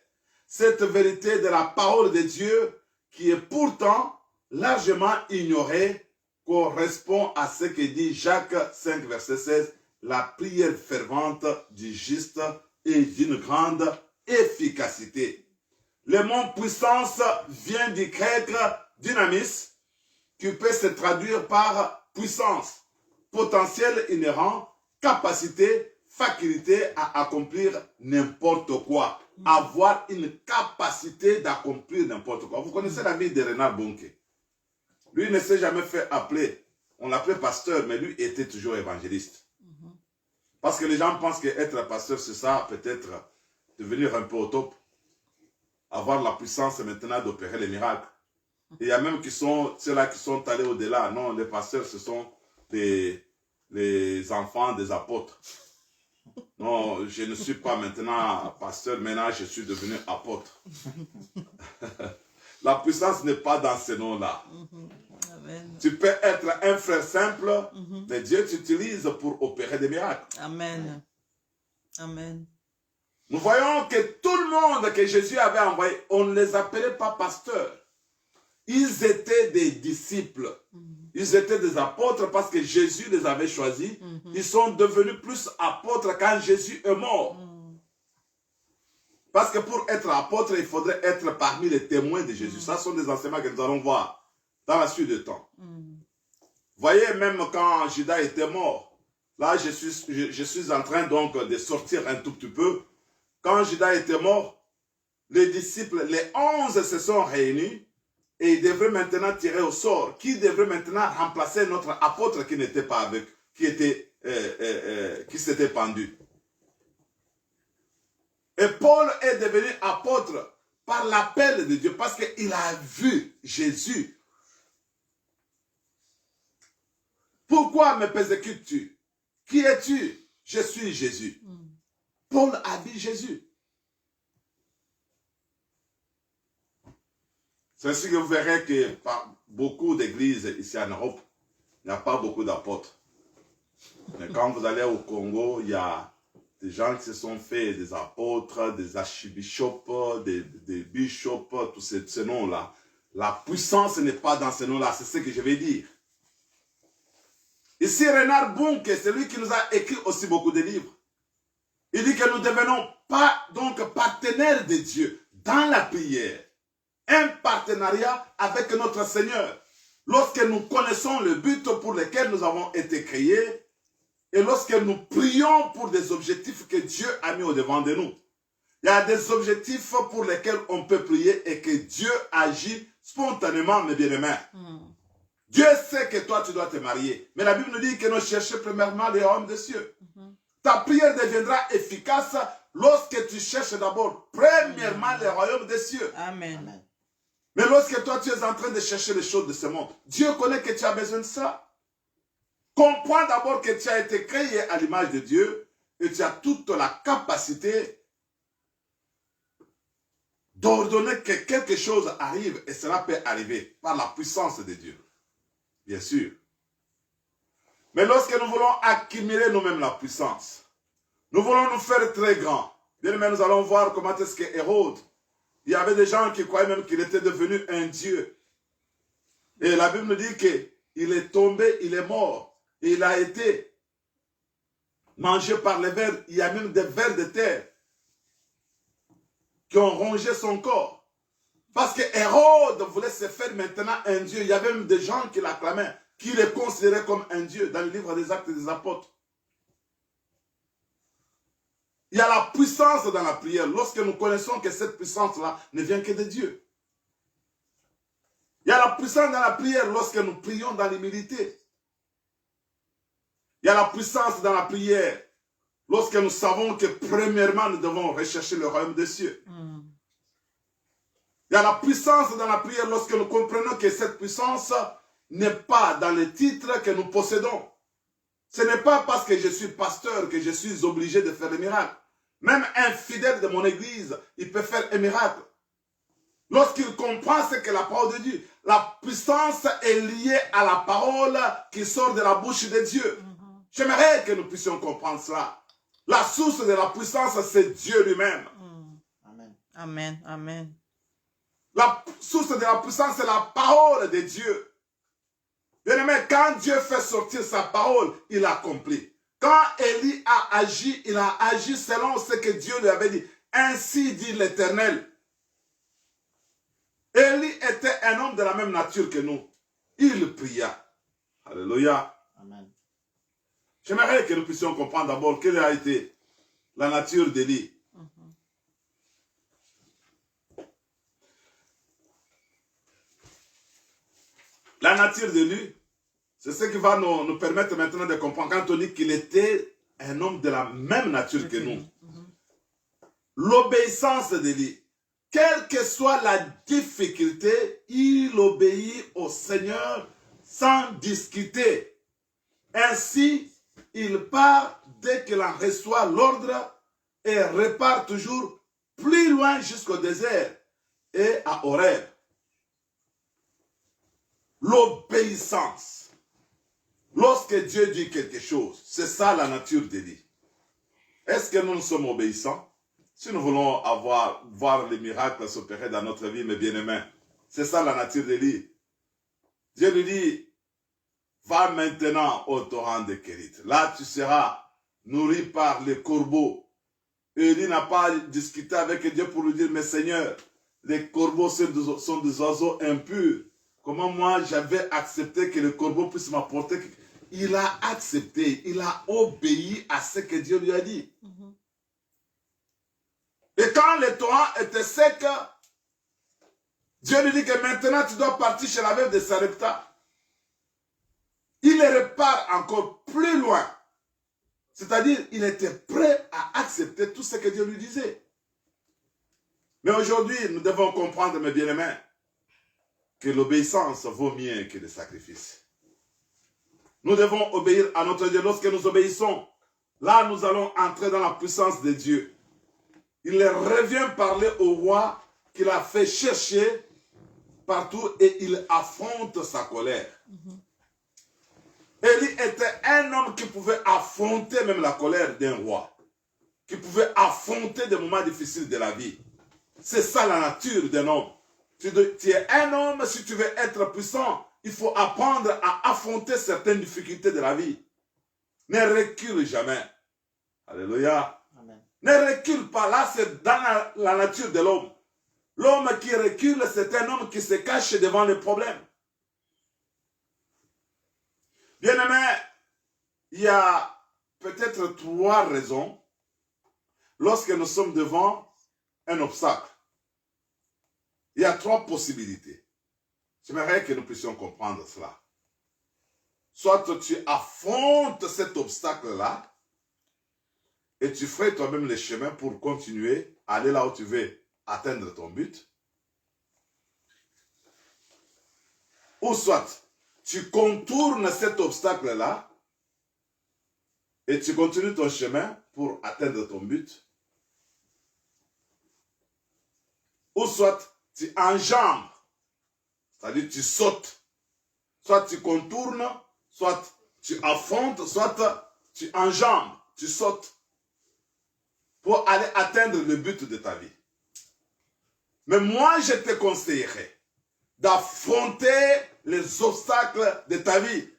Cette vérité de la parole de Dieu qui est pourtant largement ignorée correspond à ce que dit Jacques 5, verset 16, la prière fervente du juste est d'une grande efficacité. Le mot puissance vient du grec dynamis, qui peut se traduire par puissance. potentiel inhérent, capacité, faculté à accomplir n'importe quoi. Avoir une capacité d'accomplir n'importe quoi. Vous connaissez la vie de Renard Bonke. Lui ne s'est jamais fait appeler. On l'appelait pasteur, mais lui était toujours évangéliste. Parce que les gens pensent qu'être pasteur, c'est ça, peut-être devenir un peu au top. Avoir la puissance maintenant d'opérer les miracles. Et il y a même ceux-là qui sont allés au-delà. Non, les pasteurs, ce sont les enfants des apôtres. Non, je ne suis pas maintenant pasteur, maintenant je suis devenu apôtre. La puissance n'est pas dans ce nom-là. Tu peux être un frère simple, mais Dieu t'utilise pour opérer des miracles. Amen. Amen. Nous voyons que tout le monde que Jésus avait envoyé, on ne les appelait pas pasteurs. Ils étaient des disciples. Ils étaient des apôtres parce que Jésus les avait choisis. Ils sont devenus plus apôtres quand Jésus est mort. Parce que pour être apôtre, il faudrait être parmi les témoins de Jésus. Ça sont des enseignements que nous allons voir dans la suite du temps. Voyez, même quand Judas était mort, là je suis en train donc de sortir un tout petit peu. Quand Judas était mort, les disciples, les 11 se sont réunis et ils devraient maintenant tirer au sort. Qui devrait maintenant remplacer notre apôtre qui n'était pas avec, qui s'était pendu. Et Paul est devenu apôtre par l'appel de Dieu parce qu'il a vu Jésus. Pourquoi me persécutes-tu? Qui es-tu? Je suis Jésus. Paul a vu Jésus. C'est ainsi que vous verrez que par beaucoup d'églises ici en Europe, il n'y a pas beaucoup d'apôtres. Mais quand vous allez au Congo, il y a des gens qui se sont faits des apôtres, des archibishops, des bishops, tous ces noms-là. La puissance n'est pas dans ces noms-là, c'est ce que je vais dire. Ici, Renard Bonke, c'est lui qui nous a écrit aussi beaucoup de livres. Il dit que nous ne devenons pas donc partenaires de Dieu dans la prière. Un partenariat avec notre Seigneur. Lorsque nous connaissons le but pour lequel nous avons été créés et lorsque nous prions pour des objectifs que Dieu a mis au devant de nous. Il y a des objectifs pour lesquels on peut prier et que Dieu agit spontanément, mes bien-aimés. Dieu sait que toi, tu dois te marier. Mais la Bible nous dit que nous cherchons premièrement les royaumes des cieux. Ta prière deviendra efficace lorsque tu cherches d'abord premièrement les royaumes des cieux. Amen. Mais lorsque toi, tu es en train de chercher les choses de ce monde, Dieu connaît que tu as besoin de ça. Comprends d'abord que tu as été créé à l'image de Dieu et tu as toute la capacité d'ordonner que quelque chose arrive et cela peut arriver par la puissance de Dieu. Bien sûr. Mais lorsque nous voulons accumuler nous-mêmes la puissance, nous voulons nous faire très grands. Bien aimé, nous allons voir comment est-ce que Hérode, il y avait des gens qui croyaient même qu'il était devenu un dieu. Et la Bible nous dit qu'il est tombé, il est mort. Et il a été mangé par les vers. Il y a même des vers de terre qui ont rongé son corps. Parce que Hérode voulait se faire maintenant un dieu. Il y avait même des gens qui l'acclamaient, qui le considéraient comme un dieu dans le livre des Actes des Apôtres. Il y a la puissance dans la prière lorsque nous connaissons que cette puissance-là ne vient que de Dieu. Il y a la puissance dans la prière lorsque nous prions dans l'humilité. Il y a la puissance dans la prière lorsque nous savons que premièrement nous devons rechercher le royaume des cieux. Il y a la puissance dans la prière lorsque nous comprenons que cette puissance n'est pas dans les titres que nous possédons. Ce n'est pas parce que je suis pasteur que je suis obligé de faire des miracles. Même un fidèle de mon église, il peut faire un miracle. Lorsqu'il comprend ce que la parole de Dieu, la puissance est liée à la parole qui sort de la bouche de Dieu. J'aimerais que nous puissions comprendre cela. La source de la puissance, c'est Dieu lui-même. Amen. Amen. Amen. La source de la puissance, c'est la parole de Dieu. Bien-aimé, quand Dieu fait sortir sa parole, il accomplit. Quand Élie a agi, il a agi selon ce que Dieu lui avait dit. Ainsi dit l'Éternel. Élie était un homme de la même nature que nous. Il pria. Alléluia. Amen. J'aimerais que nous puissions comprendre d'abord quelle a été la nature d'Élie. La nature d'Élie, c'est ce qui va nous permettre maintenant de comprendre quand on dit qu'il était un homme de la même nature que nous. L'obéissance d'Élie, quelle que soit la difficulté, il obéit au Seigneur sans discuter. Ainsi, il part dès qu'il en reçoit l'ordre et repart toujours plus loin jusqu'au désert et à Horeb. L'obéissance. Lorsque Dieu dit quelque chose, c'est ça la nature d'Élie. Est-ce que nous sommes obéissants? Si nous voulons voir les miracles s'opérer dans notre vie, mes bien-aimés, c'est ça la nature d'Élie. Dieu lui dit, va maintenant au torrent de Kérit. Là, tu seras nourri par les corbeaux. Élie n'a pas discuté avec Dieu pour lui dire, mais Seigneur, les corbeaux sont des oiseaux impurs. Comment moi j'avais accepté que le corbeau puisse m'apporter? Il a accepté, il a obéi à ce que Dieu lui a dit. Et quand le torrent était sec, Dieu lui dit que maintenant tu dois partir chez la veuve de Sarepta. Il repart encore plus loin. C'est-à-dire, il était prêt à accepter tout ce que Dieu lui disait. Mais aujourd'hui, nous devons comprendre, mes bien-aimés, que l'obéissance vaut mieux que le sacrifice. Nous devons obéir à notre Dieu. Lorsque nous obéissons, là nous allons entrer dans la puissance de Dieu. Il revient parler au roi qu'il a fait chercher partout et il affronte sa colère. Élie était un homme qui pouvait affronter même la colère d'un roi, qui pouvait affronter des moments difficiles de la vie. C'est ça la nature d'un homme. Tu es un homme, si tu veux être puissant, il faut apprendre à affronter certaines difficultés de la vie. Ne recule jamais. Alléluia. Amen. Ne recule pas. Là, c'est dans la nature de l'homme. L'homme qui recule, c'est un homme qui se cache devant les problèmes. Bien-aimé, il y a peut-être 3 raisons lorsque nous sommes devant un obstacle. Il y a 3 possibilités. J'aimerais que nous puissions comprendre cela. Soit tu affrontes cet obstacle-là et tu ferais toi-même le chemin pour continuer à aller là où tu veux atteindre ton but. Ou soit tu contournes cet obstacle-là et tu continues ton chemin pour atteindre ton but. Ou soit tu enjambes, c'est-à-dire tu sautes. Soit tu contournes, soit tu affrontes, soit tu enjambes, tu sautes pour aller atteindre le but de ta vie. Mais moi, je te conseillerais d'affronter les obstacles de ta vie.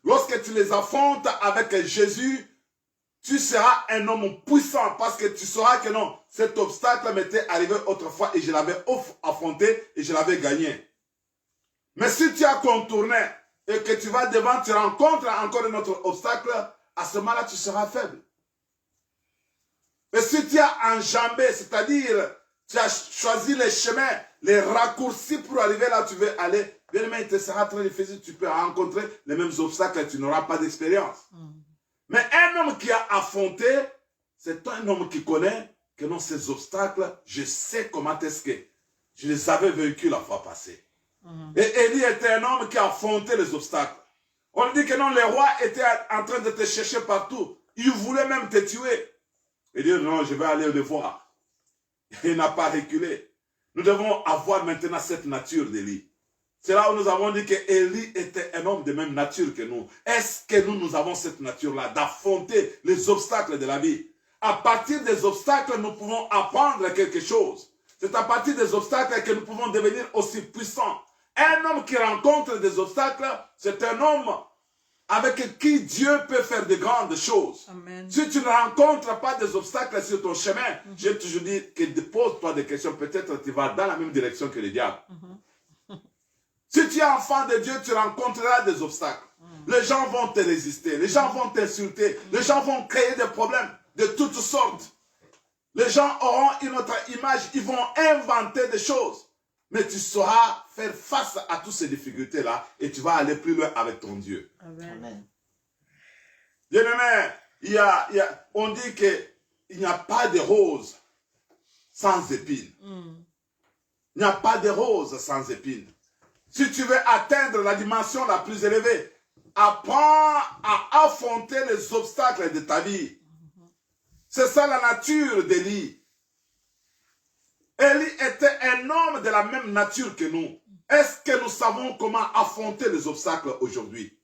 Lorsque tu les affrontes avec Jésus, tu seras un homme puissant parce que tu sauras que non, cet obstacle m'était arrivé autrefois et je l'avais affronté et je l'avais gagné. Mais si tu as contourné et que tu vas devant, tu rencontres encore un autre obstacle, à ce moment-là, tu seras faible. Et si tu as enjambé, c'est-à-dire tu as choisi les chemins, les raccourcis pour arriver là où tu veux aller, bien aimé, il te sera très difficile, tu peux rencontrer les mêmes obstacles et tu n'auras pas d'expérience. Mais un homme qui a affronté, c'est un homme qui connaît que non, ces obstacles, je sais comment est-ce que je les avais vécus la fois passée. Et Élie était un homme qui a affronté les obstacles. On dit que non, les rois étaient en train de te chercher partout. Ils voulaient même te tuer. Et dire non, je vais aller le voir. Il n'a pas reculé. Nous devons avoir maintenant cette nature d'Élie. C'est là où nous avons dit que Élie était un homme de même nature que nous. Est-ce que nous avons cette nature-là d'affronter les obstacles de la vie? À partir des obstacles, nous pouvons apprendre quelque chose. C'est à partir des obstacles que nous pouvons devenir aussi puissants. Un homme qui rencontre des obstacles, c'est un homme avec qui Dieu peut faire de grandes choses. Amen. Si tu ne rencontres pas des obstacles sur ton chemin, j'ai toujours dit que pose-toi des questions. Peut-être tu vas dans la même direction que le diable. Si tu es enfant de Dieu, tu rencontreras des obstacles. Les gens vont te résister, les gens vont t'insulter, les gens vont créer des problèmes de toutes sortes. Les gens auront une autre image, ils vont inventer des choses. Mais tu sauras faire face à toutes ces difficultés-là et tu vas aller plus loin avec ton Dieu. Amen. Bien-aimé, on dit qu'il n'y a pas de rose sans épines. Il n'y a pas de rose sans épines. Si tu veux atteindre la dimension la plus élevée, apprends à affronter les obstacles de ta vie. C'est ça la nature d'Élie. Élie était un homme de la même nature que nous. Est-ce que nous savons comment affronter les obstacles aujourd'hui?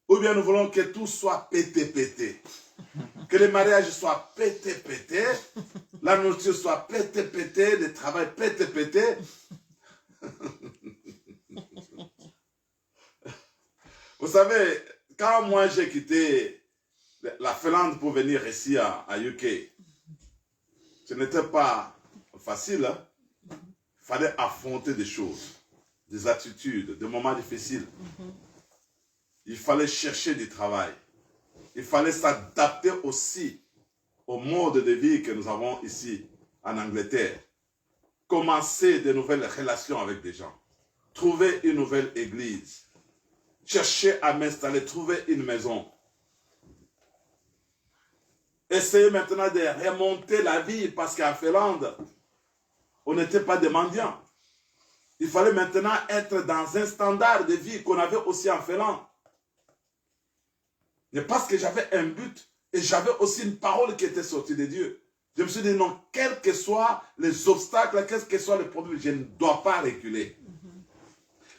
Ou bien nous voulons que tout soit pété. Que le mariage soit pété. La nourriture soit pété. Le travail pété. Vous savez, quand moi j'ai quitté la Finlande pour venir ici à UK, ce n'était pas facile. Hein? Il fallait affronter des choses, des attitudes, des moments difficiles. Il fallait chercher du travail. Il fallait s'adapter aussi au mode de vie que nous avons ici en Angleterre. Commencer de nouvelles relations avec des gens. Trouver une nouvelle église. Chercher à m'installer, trouver une maison. Essayer maintenant de remonter la vie parce qu'en Finlande, on n'était pas des mendiants. Il fallait maintenant être dans un standard de vie qu'on avait aussi en Finlande. Mais parce que j'avais un but et j'avais aussi une parole qui était sortie de Dieu. Je me suis dit non, quels que soient les obstacles, quels que soient les problèmes, je ne dois pas reculer.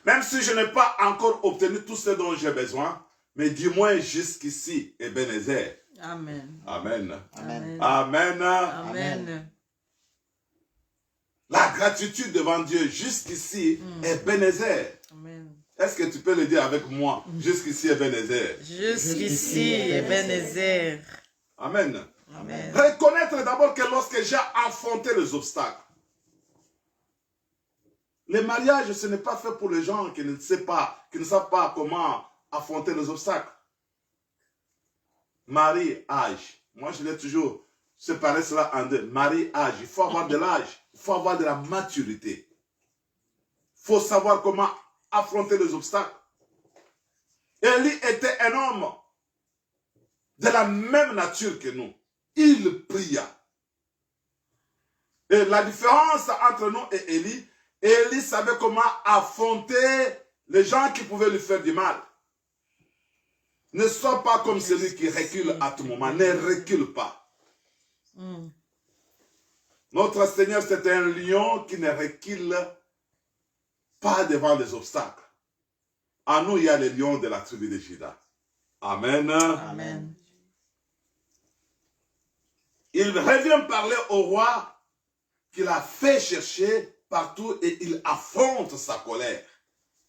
Même si je n'ai pas encore obtenu tout ce dont j'ai besoin, mais du moins jusqu'ici, Ebenezer. Amen. Amen. Amen. Amen. Amen. La gratitude devant Dieu jusqu'ici, Ebenezer. Amen. Est-ce que tu peux le dire avec moi? Jusqu'ici, Ebenezer. Jusqu'ici, Ebenezer. Amen. Amen. Reconnaître d'abord que lorsque j'ai affronté les obstacles, le mariage, ce n'est pas fait pour les gens qui ne savent pas comment affronter les obstacles. Mari-âge. Moi, je l'ai toujours séparé cela en deux. Mari-âge. Il faut avoir de l'âge. Il faut avoir de la maturité. Il faut savoir comment affronter les obstacles. Élie était un homme de la même nature que nous. Il pria. Et la différence entre nous et Élie, Élie savait comment affronter les gens qui pouvaient lui faire du mal. Ne sois pas comme celui qui recule à tout moment. Ne recule pas. Notre Seigneur, c'est un lion qui ne recule pas devant les obstacles. En nous, il y a les lions de la tribu de Juda. Amen. Amen. Il revient parler au roi qu'il a fait chercher partout et il affronte sa colère.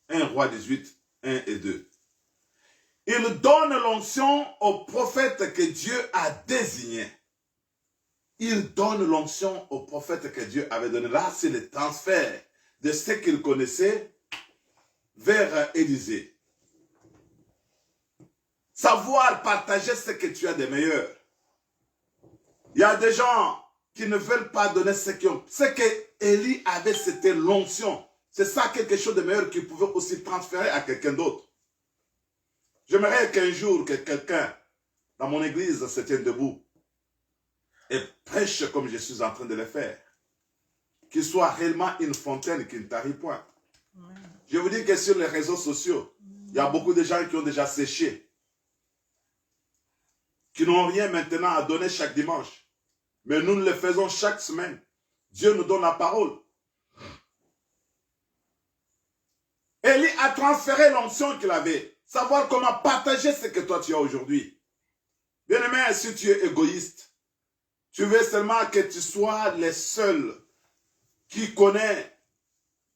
1 Roi 18, 1 et 2. Il donne l'onction au prophète que Dieu a désigné. Il donne l'onction au prophète que Dieu avait donné. Là, c'est le transfert de ce qu'il connaissait vers Élisée. Savoir partager ce que tu as de meilleur. Il y a des gens qui ne veulent pas donner ce qu'ils ont. Ce que Élie avait, c'était l'onction. C'est ça quelque chose de meilleur qu'il pouvait aussi transférer à quelqu'un d'autre. J'aimerais qu'un jour que quelqu'un dans mon église se tienne debout et prêche comme je suis en train de le faire. Qu'il soit réellement une fontaine qui ne tarit point. Je vous dis que sur les réseaux sociaux, il y a beaucoup de gens qui ont déjà séché. Qui n'ont rien maintenant à donner chaque dimanche. Mais nous le faisons chaque semaine. Dieu nous donne la parole. Élie a transféré l'onction qu'il avait. Savoir comment partager ce que toi tu as aujourd'hui. Bien-aimé, si tu es égoïste, tu veux seulement que tu sois le seul qui connaît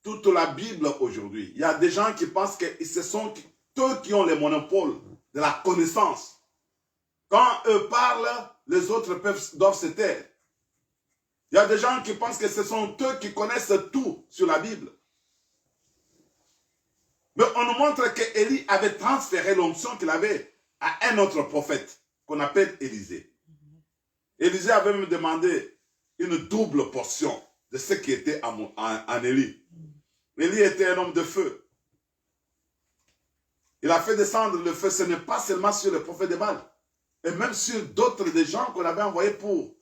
toute la Bible aujourd'hui. Il y a des gens qui pensent que ce sont eux qui ont le monopole de la connaissance. Quand eux parlent, les autres doivent se taire. Il y a des gens qui pensent que ce sont eux qui connaissent tout sur la Bible. Mais on nous montre qu'Élie avait transféré l'onction qu'il avait à un autre prophète qu'on appelle Élisée. Élisée avait même demandé une double portion de ce qui était en Élie. Élie était un homme de feu. Il a fait descendre le feu, ce n'est pas seulement sur le prophète de Baal, et même sur d'autres des gens qu'on avait envoyés pour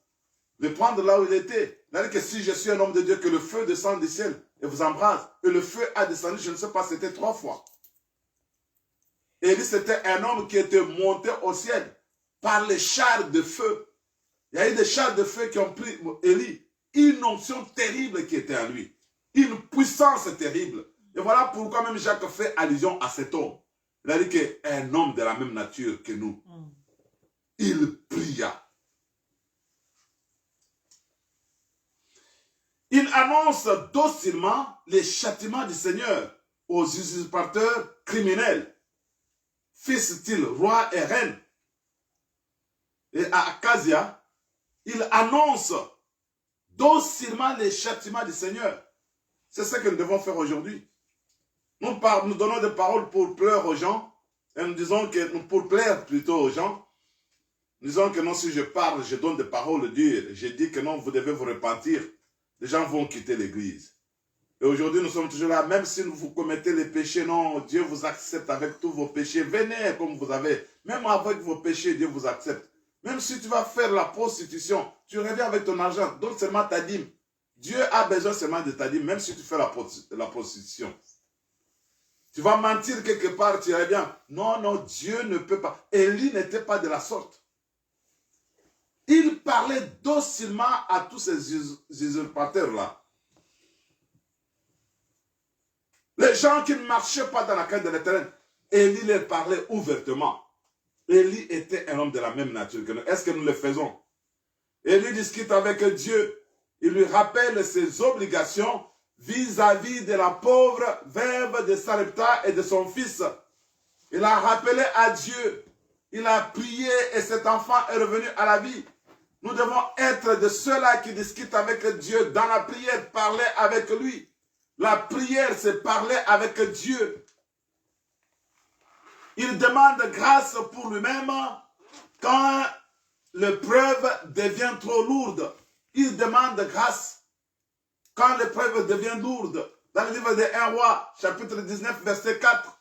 le prendre là où il était. C'est-à-dire que si je suis un homme de Dieu, que le feu descende du ciel et vous embrase, et le feu a descendu, je ne sais pas, c'était 3 fois. Élie, c'était un homme qui était monté au ciel par les chars de feu. Il y a eu des chars de feu qui ont pris Élie, une onction terrible qui était en lui, une puissance terrible. Et voilà pourquoi même Jacques fait allusion à cet homme. Il a dit qu'un homme de la même nature que nous, il pria. Il annonce docilement les châtiments du Seigneur aux usurpateurs criminels, fils-t-il roi et reine. Et à Acasia, il annonce docilement les châtiments du Seigneur. C'est ce que nous devons faire aujourd'hui. Nous donnons des paroles pour plaire aux gens, et nous disons que, pour plaire plutôt aux gens, nous disons que non, si je parle, je donne des paroles dures, je dis que non, vous devez vous repentir, les gens vont quitter l'église. Et aujourd'hui, nous sommes toujours là, même si vous commettez les péchés, non, Dieu vous accepte avec tous vos péchés, venez comme vous avez, même avec vos péchés, Dieu vous accepte. Même si tu vas faire la prostitution, tu reviens avec ton argent, donne seulement ta dîme. Dieu a besoin seulement de ta dîme, même si tu fais la prostitution. Tu vas mentir quelque part, tu reviens. Non, non, Dieu ne peut pas. Élie n'était pas de la sorte. Il parlait docilement à tous ces usurpateurs-là. Les gens qui ne marchaient pas dans la crainte de l'Éternel, Élie les parlait ouvertement. Élie était un homme de la même nature que nous. Est-ce que nous le faisons? Élie discute avec Dieu. Il lui rappelle ses obligations vis-à-vis de la pauvre veuve de Sarepta et de son fils. Il a rappelé à Dieu. Il a prié et cet enfant est revenu à la vie. Nous devons être de ceux-là qui discutent avec Dieu dans la prière, parler avec lui. La prière, c'est parler avec Dieu. Il demande grâce pour lui-même quand l'épreuve devient trop lourde. Il demande grâce quand l'épreuve devient lourde. Dans le livre de 1 roi, chapitre 19, verset 4,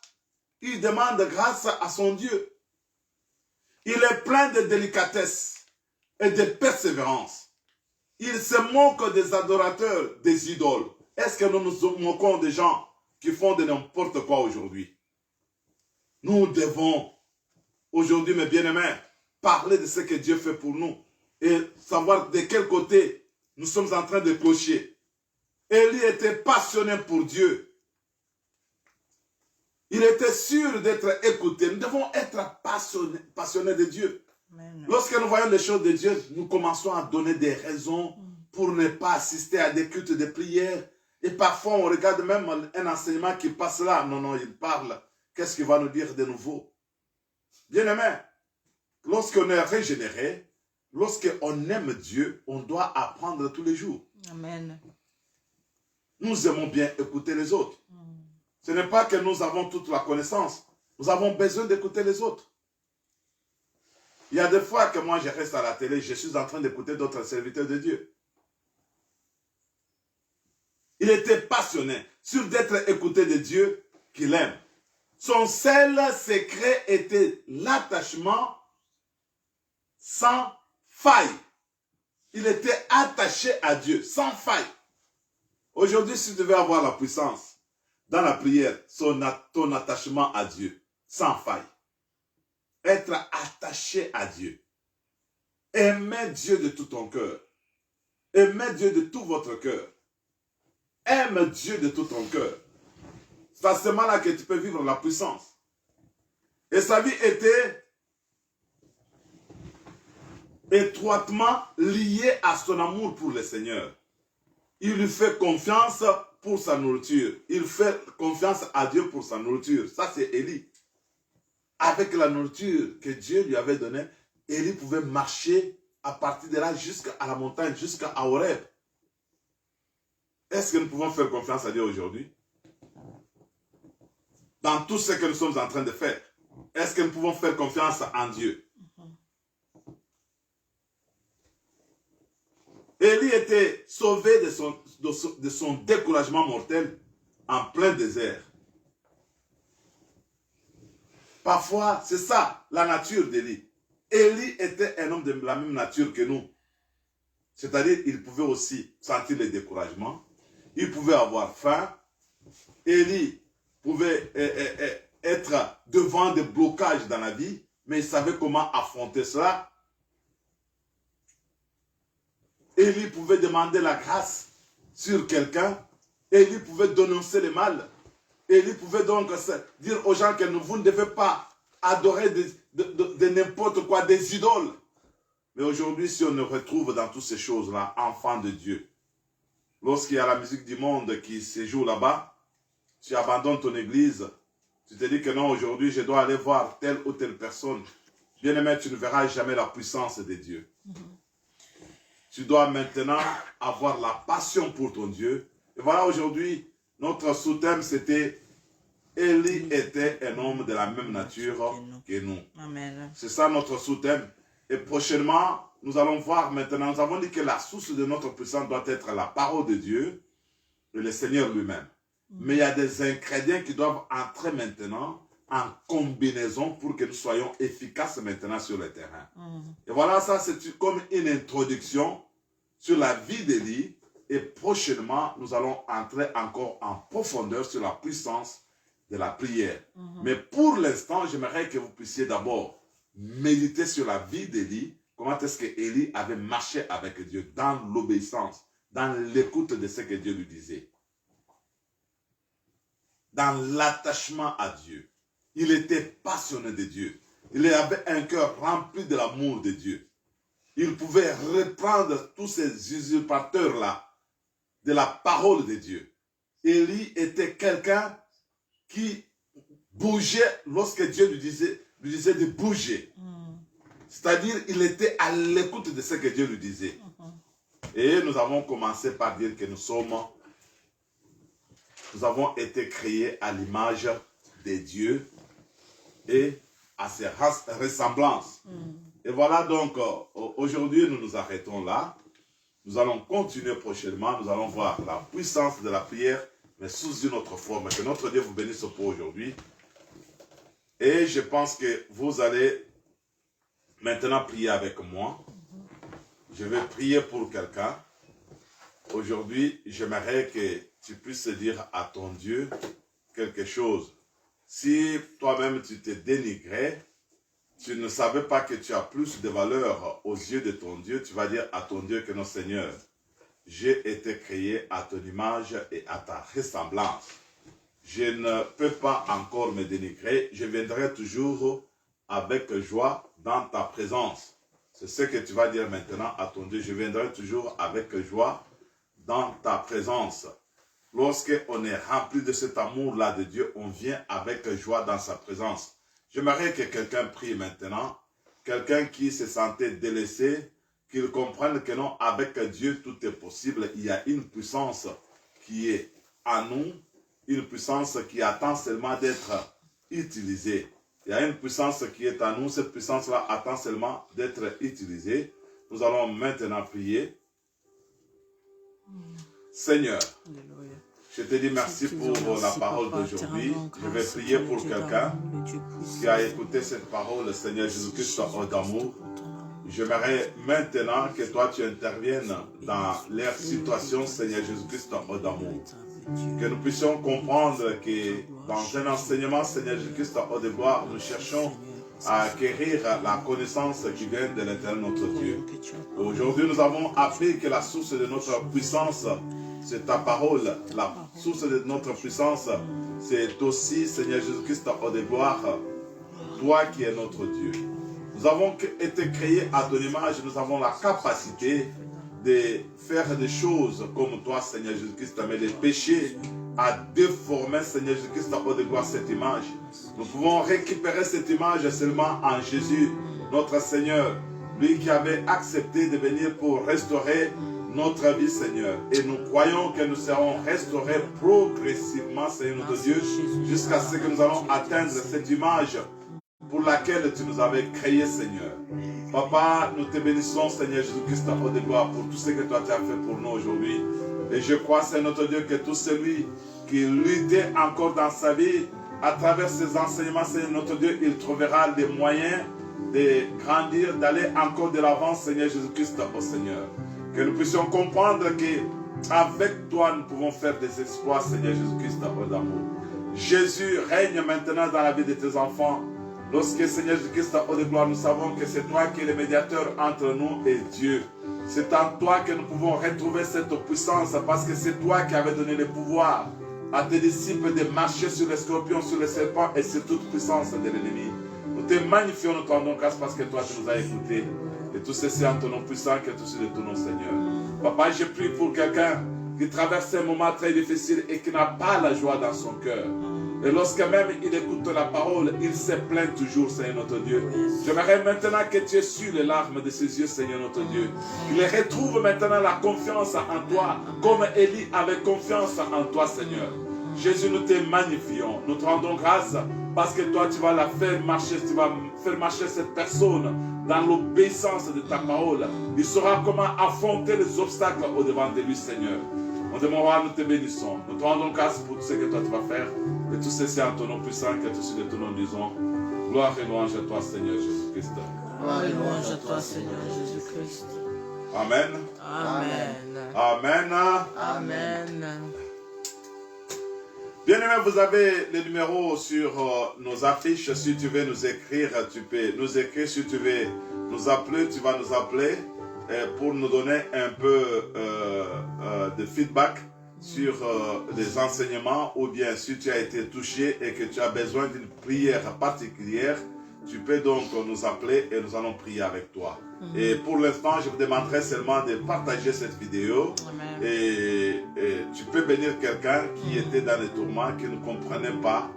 il demande grâce à son Dieu. Il est plein de délicatesse et de persévérance. Il se moque des adorateurs, des idoles. Est-ce que nous nous moquons des gens qui font de n'importe quoi aujourd'hui? Nous devons, aujourd'hui, mes bien-aimés, parler de ce que Dieu fait pour nous et savoir de quel côté nous sommes en train de clocher. Élie était passionné pour Dieu. Il était sûr d'être écouté. Nous devons être passionnés de Dieu. Amen. Lorsque nous voyons les choses de Dieu, nous commençons à donner des raisons pour ne pas assister à des cultes de prière. Et parfois, on regarde même un enseignement qui passe là. Non, non, il parle. Qu'est-ce qu'il va nous dire de nouveau? Bien-aimé, lorsqu'on est régénéré, lorsqu'on aime Dieu, on doit apprendre tous les jours. Amen. Nous aimons bien écouter les autres. Ce n'est pas que nous avons toute la connaissance. Nous avons besoin d'écouter les autres. Il y a des fois que moi, je reste à la télé, je suis en train d'écouter d'autres serviteurs de Dieu. Il était passionné sur d'être écouté de Dieu qu'il aime. Son seul secret était l'attachement sans faille. Il était attaché à Dieu, sans faille. Aujourd'hui, si tu devais avoir la puissance dans la prière, ton attachement à Dieu, sans faille. Être attaché à Dieu. Aimer Dieu de tout ton cœur. Aimer Dieu de tout votre cœur. Aime Dieu de tout ton cœur. C'est à ce moment-là que tu peux vivre la puissance. Et sa vie était étroitement liée à son amour pour le Seigneur. Il lui fait confiance pour sa nourriture. Il fait confiance à Dieu pour sa nourriture. Ça, c'est Élie. Avec la nourriture que Dieu lui avait donnée, Élie pouvait marcher à partir de là jusqu'à la montagne, jusqu'à Horeb. Est-ce que nous pouvons faire confiance à Dieu aujourd'hui? dans tout ce que nous sommes en train de faire? Est-ce que nous pouvons faire confiance en Dieu? Élie était sauvé de son découragement mortel en plein désert. Parfois, c'est ça, la nature d'Élie. Élie était un homme de la même nature que nous. C'est-à-dire, il pouvait aussi sentir le découragement. Il pouvait avoir faim. Élie pouvait être devant des blocages dans la vie, mais il savait comment affronter cela. Élie pouvait demander la grâce sur quelqu'un. Élie pouvait dénoncer le mal. Élie pouvait donc dire aux gens que vous ne devez pas adorer de n'importe quoi, des idoles. Mais aujourd'hui, si on nous retrouve dans toutes ces choses-là, enfants de Dieu, lorsqu'il y a la musique du monde qui se joue là-bas, tu abandonnes ton église, tu te dis que non, aujourd'hui, je dois aller voir telle ou telle personne. Bien-aimé, tu ne verras jamais la puissance de Dieu. Tu dois maintenant avoir la passion pour ton Dieu. Et voilà, aujourd'hui, notre sous-thème, c'était Élie était un homme de la même nature que nous. C'est ça notre sous-thème. Et prochainement, nous allons voir maintenant, nous avons dit que la source de notre puissance doit être la parole de Dieu et le Seigneur lui-même. Mais il y a des ingrédients qui doivent entrer maintenant en combinaison pour que nous soyons efficaces maintenant sur le terrain. Et voilà, ça c'est comme une introduction sur la vie d'Élie. Et prochainement, nous allons entrer encore en profondeur sur la puissance de la prière. Mais pour l'instant, j'aimerais que vous puissiez d'abord méditer sur la vie d'Élie. Comment est-ce que Élie avait marché avec Dieu dans l'obéissance, dans l'écoute de ce que Dieu lui disait. Dans l'attachement à Dieu. Il était passionné de Dieu. Il avait un cœur rempli de l'amour de Dieu. Il pouvait reprendre tous ces usurpateurs-là de la parole de Dieu. Élie était quelqu'un qui bougeait lorsque Dieu lui disait de bouger. C'est-à-dire, il était à l'écoute de ce que Dieu lui disait. Et nous avons commencé par dire que nous avons été créés à l'image de Dieu et à ses ressemblances. Et voilà donc, aujourd'hui nous nous arrêtons là. Nous allons continuer prochainement. Nous allons voir la puissance de la prière, mais sous une autre forme. Que notre Dieu vous bénisse pour aujourd'hui. Et je pense que vous allez maintenant prier avec moi. Je vais prier pour quelqu'un. Aujourd'hui, j'aimerais que tu puisses dire à ton Dieu quelque chose. Si toi-même tu t'es dénigré, tu ne savais pas que tu as plus de valeur aux yeux de ton Dieu, tu vas dire à ton Dieu que non, Seigneur, j'ai été créé à ton image et à ta ressemblance. Je ne peux pas encore me dénigrer, je viendrai toujours avec joie dans ta présence. C'est ce que tu vas dire maintenant à ton Dieu, je viendrai toujours avec joie dans ta présence. Lorsqu'on est rempli de cet amour-là de Dieu, on vient avec joie dans sa présence. J'aimerais que quelqu'un prie maintenant, quelqu'un qui se sentait délaissé, qu'il comprenne que non, avec Dieu tout est possible. Il y a une puissance qui est à nous, une puissance qui attend seulement d'être utilisée. Il y a une puissance qui est à nous, cette puissance-là attend seulement d'être utilisée. Nous allons maintenant prier. Seigneur, je te dis merci pour la parole d'aujourd'hui. Je vais prier pour quelqu'un qui a écouté cette parole, Seigneur Jésus-Christ, d'amour. J'aimerais maintenant que toi tu interviennes dans leur situation, Seigneur Jésus-Christ, d'amour. Que nous puissions comprendre que dans un enseignement, Seigneur Jésus-Christ, de gloire, nous cherchons à acquérir la connaissance qui vient de l'Éternel notre Dieu. Aujourd'hui, nous avons appris que la source de notre puissance, c'est ta parole. La source de notre puissance, c'est aussi, Seigneur Jésus-Christ, de gloire, toi qui es notre Dieu. Nous avons été créés à ton image, nous avons la capacité de faire des choses comme toi, Seigneur Jésus-Christ, mais les péchés à déformer, Seigneur Jésus-Christ, de gloire cette image. Nous pouvons récupérer cette image seulement en Jésus, notre Seigneur, lui qui avait accepté de venir pour restaurer notre vie, Seigneur. Et nous croyons que nous serons restaurés progressivement, Seigneur notre Dieu, jusqu'à ce que nous allons atteindre cette image pour laquelle tu nous avais créé, Seigneur. Papa, nous te bénissons, Seigneur Jésus-Christ, au départ, pour tout ce que toi tu as fait pour nous aujourd'hui. Et je crois, Seigneur notre Dieu, que tout celui qui luttait encore dans sa vie, à travers ses enseignements, Seigneur notre Dieu, il trouvera les moyens de grandir, d'aller encore de l'avant, Seigneur Jésus-Christ, au Seigneur. Que nous puissions comprendre qu'avec toi, nous pouvons faire des exploits, Seigneur Jésus-Christ, au d'amour. Jésus règne maintenant dans la vie de tes enfants. Lorsque, Seigneur Jésus-Christ, au de gloire, nous savons que c'est toi qui es le médiateur entre nous et Dieu. C'est en toi que nous pouvons retrouver cette puissance, parce que c'est toi qui avais donné le pouvoir à tes disciples de marcher sur les scorpions, sur les serpents et sur toute puissance de l'ennemi. Nous te magnifions, nous te rendons grâce parce que toi tu nous as écoutés. Et tout ceci en ton nom puissant, que tout ceci de ton nom, Seigneur. Papa, je prie pour quelqu'un qui traverse un moment très difficile et qui n'a pas la joie dans son cœur. Et lorsque même il écoute la parole, il se plaint toujours, Seigneur notre Dieu. J'aimerais maintenant que tu essuies les larmes de ses yeux, Seigneur notre Dieu. Qu'il retrouve maintenant la confiance en toi, comme Élie avait confiance en toi, Seigneur. Jésus, nous te magnifions. Nous te rendons grâce parce que toi, tu vas la faire marcher. Tu vas faire marcher cette personne dans l'obéissance de ta parole. Il saura comment affronter les obstacles au-devant de lui, Seigneur. Mon Dieu, mon roi, nous te bénissons. Nous te rendons grâce pour tout ce que toi tu vas faire. Et tout ceci en ton nom puissant, que tout ceci de ton nom disons. Gloire et louange à toi, Seigneur Jésus-Christ. Gloire et louange à toi, Seigneur Jésus-Christ. Amen. Amen. Amen. Amen. Bien-aimés, vous avez les numéros sur nos affiches. Si tu veux nous écrire, tu peux nous écrire. Si tu veux nous appeler, tu vas nous appeler pour nous donner un peu de feedback sur les enseignements, ou bien si tu as été touché et que tu as besoin d'une prière particulière, tu peux donc nous appeler et nous allons prier avec toi. Et pour l'instant, je vous demanderai seulement de partager cette vidéo. Et tu peux bénir quelqu'un qui était dans les tourments, qui ne comprenait pas,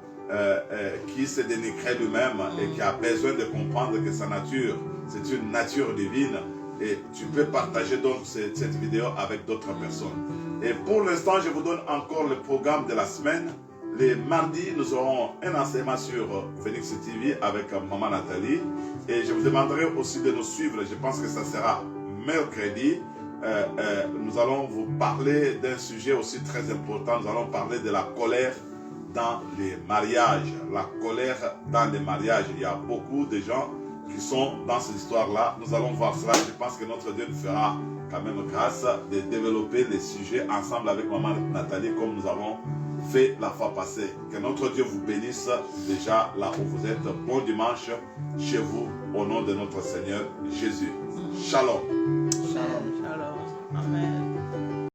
qui se dénigrait lui-même et qui a besoin de comprendre que sa nature, c'est une nature divine. Et tu peux partager donc cette vidéo avec d'autres personnes. Et pour l'instant, je vous donne encore le programme de la semaine. Les mardis, nous aurons un enseignement sur Phoenix TV avec Maman Nathalie. Et je vous demanderai aussi de nous suivre. Je pense que ça sera mercredi. Nous allons vous parler d'un sujet aussi très important. Nous allons parler de la colère dans les mariages. La colère dans les mariages. Il y a beaucoup de gens qui sont dans cette histoire-là. Nous allons voir cela. Je pense que notre Dieu nous fera quand même grâce de développer les sujets ensemble avec Maman Nathalie comme nous avons fait la fois passée. Que notre Dieu vous bénisse déjà là où vous êtes. Bon dimanche chez vous au nom de notre Seigneur Jésus. Shalom.